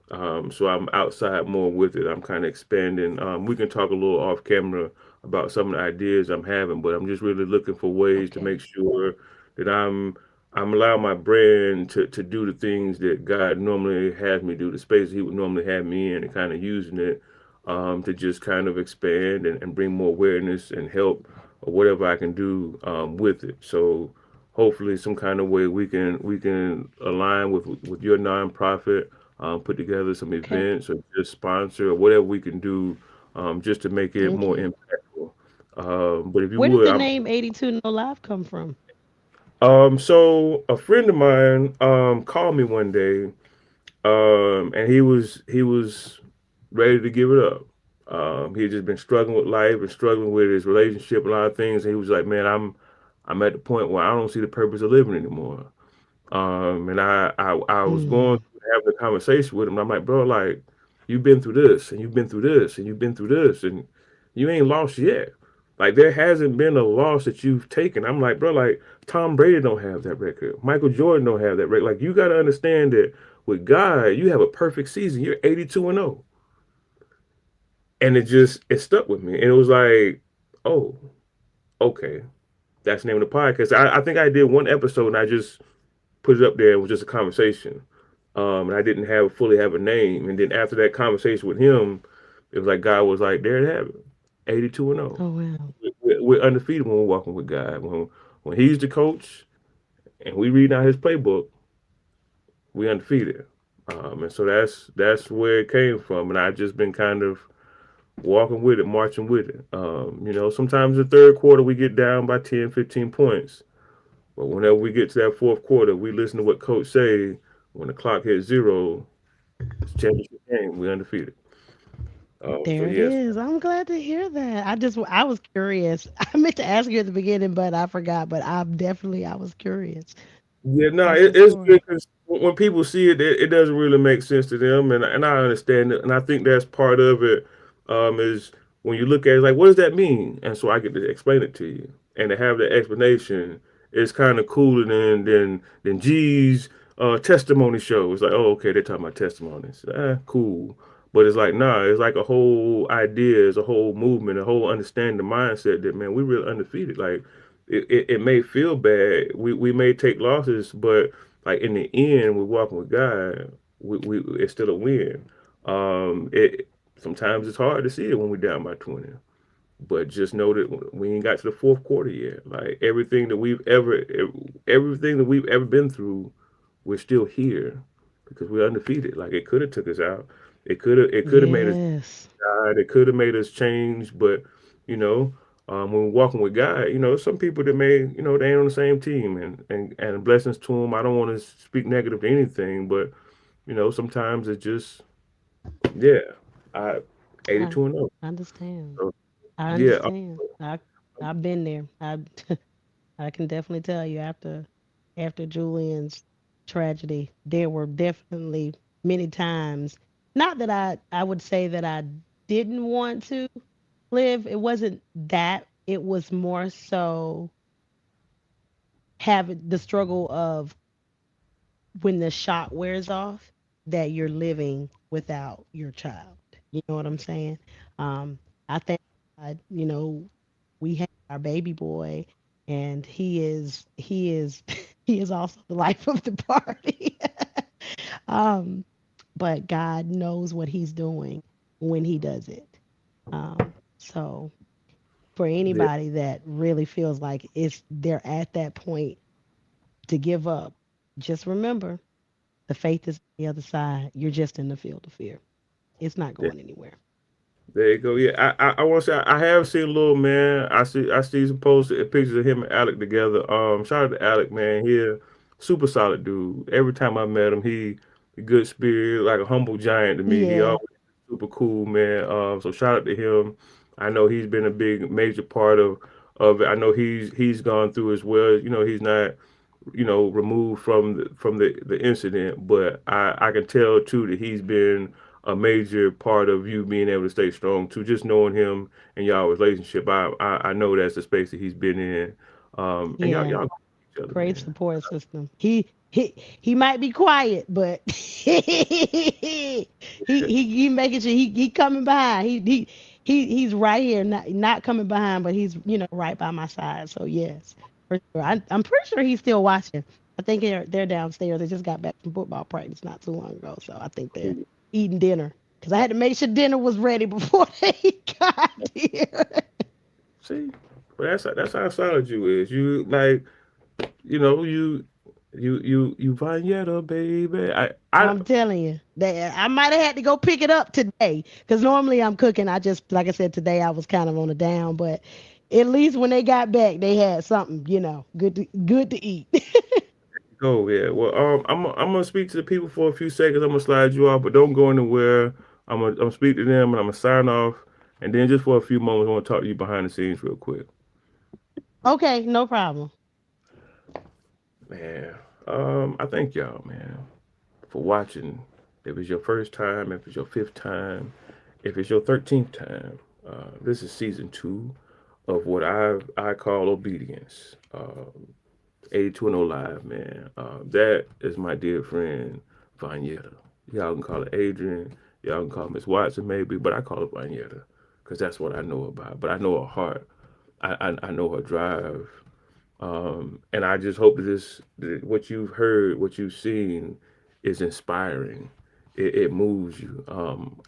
So I'm outside more with it. I'm kind of expanding. We can talk a little off camera about some of the ideas I'm having, but I'm just really looking for ways to Okay. make sure that I'm allowing my brand to do the things that God normally has me do, the space He would normally have me in, and kind of using it to just kind of expand and bring more awareness and help or whatever I can do with it. So hopefully, some kind of way we can align with your nonprofit, put together some Okay. events or just sponsor or whatever we can do just to make it Thank more you. impactful. But if you Where did would, the name 82 No Live come from? so a friend of mine called me one day, and he was ready to give it up. He had just been struggling with life and struggling with his relationship and a lot of things. And he was like, "Man, I'm at the point where I don't see the purpose of living anymore. And I was going Mm. through having a conversation with him. And I'm like, bro, like you've been through this and you've been through this and you've been through this and you ain't lost yet. Like there hasn't been a loss that you've taken. I'm like, bro, like Tom Brady don't have that record. Michael Jordan don't have that record. Like you got to understand that with God, you have a perfect season. You're 82 and 0. And it stuck with me. And it was like, oh, okay. That's the name of the podcast. I think I did one episode and I just put it up there. It was just a conversation. And I didn't have fully have a name. And then after that conversation with him, it was like God was like, there it have it, 82 and 0. Oh wow. We're undefeated when we're walking with God. When He's the coach and we read out His playbook, we undefeated. And so that's where it came from. And I just been kind of walking with it, marching with it. Sometimes the third quarter we get down by 10, 15 points. But whenever we get to that fourth quarter, we listen to what coach say. When the clock hits zero, it's championship game. We undefeated. So There it yes, is. I'm glad to hear that. I was curious. I meant to ask you at the beginning, but I forgot. But I was curious. yeah, no, That's the it's story. good because when people see it, it doesn't really make sense to them, and I understand it, and I think that's part of it. Is when you look at it, like, what does that mean? And so I get to explain it to you, and to have the explanation is kind of cooler than G's testimony show. It's like, oh, okay, they're talking about testimonies, cool, but it's like, nah, it's like a whole idea, it's a whole movement, a whole understanding, the mindset that man, we really undefeated, like it may feel bad. We may take losses, but like in the end, we're walking with God. We it's still a win. It sometimes it's hard to see it when we're down by 20, but just know that we ain't got to the fourth quarter yet. Like everything that we've ever been through, we're still here because we're undefeated. Like it could have took us out. It could have made us Yes. God. It could have made us change, but you know, when we're walking with God, some people that may, they ain't on the same team, and blessings to them. I don't want to speak negative to anything, but sometimes it just, yeah, I I 82 and 0. understand. So, I yeah, understand. I've been there. I can definitely tell you after Julian's tragedy, there were definitely many times. Not that I would say that I didn't want to live. It wasn't that. It was more so having the struggle of when the shock wears off that you're living without your child. You know what I'm saying? Um, I think, we have our baby boy, and he is he is also the life of the party. um, but God knows what He's doing when He does it. So for yeah, anybody that really feels like they're at that point to give up, just remember the faith is on the other side. You're just in the field of fear. It's not yeah. going anywhere. There you go. Yeah, I want to say I have seen little man. I see some posts and pictures of him and Alec together. Shout out to Alec, man. He a super solid dude. Every time I met him, he a good spirit, like a humble giant to me. He Yeah, always super cool, man. So shout out to him. I know he's been a big major part of it. I know he's gone through as well. He's not removed from the incident, but I can tell too that he's been a major part of you being able to stay strong too. Just knowing him and y'all relationship, I know that's the space that he's been in. And y'all yeah. y'all each other, Great man. support system. He might be quiet, but he making sure he coming behind. He's right here, not coming behind, but he's right by my side. So yes, for sure. I'm pretty sure he's still watching. I think they're downstairs. They just got back from football practice not too long ago, so I think they're eating dinner because I had to make sure dinner was ready before they got here. See, well, that's how solid you is. You like you Vonyetta, baby. I I'm telling you, I might have had to go pick it up today because normally I'm cooking. I just, like I said, today I was kind of on a down, but at least when they got back, they had something, good to eat. go, yeah. Well, I'm gonna speak to the people for a few seconds. I'm gonna slide you off, but don't go anywhere. I'm gonna speak to them and I'm gonna sign off, and then just for a few moments, I want to talk to you behind the scenes real quick. Okay, no problem. I thank y'all, man, for watching. If it's your first time, if it's your fifth time, if it's your 13th time, this is season 2 of what I call obedience. 82 Live, man. That is my dear friend Vonyetta. Y'all can call her Adrien. Y'all can call her Miss Watson maybe, but I call her Vonyetta because that's what I know about. But I know her heart. I know her drive. And I just hope that that what you've heard, what you've seen, is inspiring. It moves you.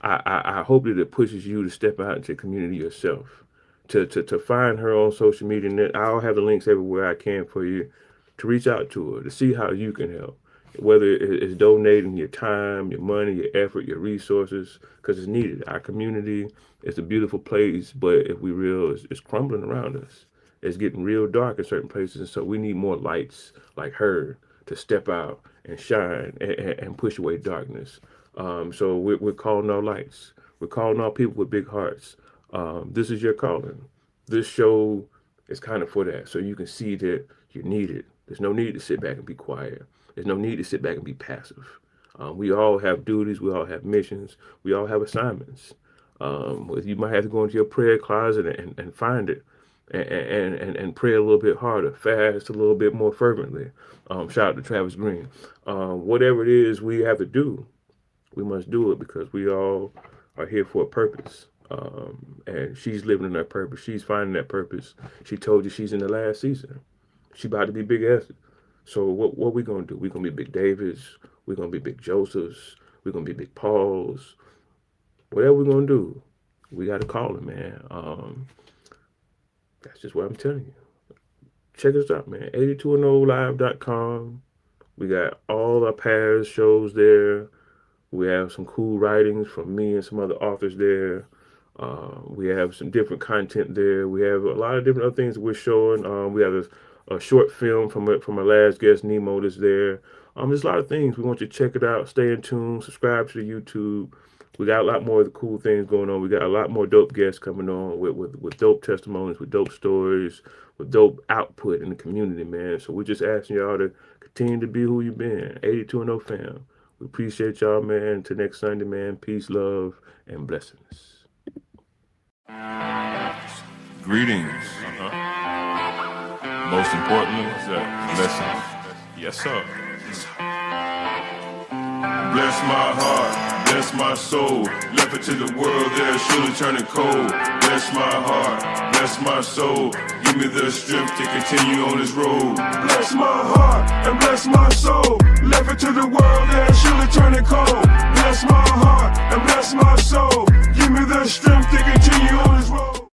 I hope that it pushes you to step out into the community yourself. To find her on social media. Net, I'll have the links everywhere I can for you to reach out to her, to see how you can help. Whether it's donating your time, your money, your effort, your resources, because it's needed. Our community is a beautiful place, but if we real, it's crumbling around us. It's getting real dark in certain places, and so we need more lights like her to step out and shine and push away darkness. So we're calling our lights. We're calling our people with big hearts. This is your calling. This show is kind of for that, so you can see that you're needed. There's no need to sit back and be quiet. There's no need to sit back and be passive. We all have duties. We all have missions. We all have assignments. You might have to go into your prayer closet and find it and pray a little bit harder, fast a little bit more fervently. Shout out to Travis Green. Whatever it is we have to do, we must do it because we all are here for a purpose. And she's living in that purpose. She's finding that purpose. She told you she's in the last season. She about to be Big S. So what we gonna do? We gonna be Big Davids. We gonna be Big Josephs. We gonna be Big Pauls. Whatever we gonna do, we gotta call it, man. That's just what I'm telling you. Check us out, man. 82andolive.com. We got all our past shows there. We have some cool writings from me and some other authors there. We have some different content there. We have a lot of different other things we're showing. We have a short film from our last guest, Nemo, that's there. There's a lot of things. We want you to check it out. Stay in tune. Subscribe to the YouTube. We got a lot more of the cool things going on. We got a lot more dope guests coming on with dope testimonies, with dope stories, with dope output in the community, man. So we're just asking y'all to continue to be who you been. 82 fam. We appreciate y'all, man. Until next Sunday, man. Peace, love, and blessings. Greetings. Most importantly, blessings. Yes, sir. Bless my heart, bless my soul. Left it to the world, they'll surely turn it cold. Bless my heart, bless my soul. Give me the strength to continue on this road. Bless my heart and bless my soul. Left it to the world, they'll surely turn it cold. Bless my heart and bless my soul. Give me the strength to continue on this road.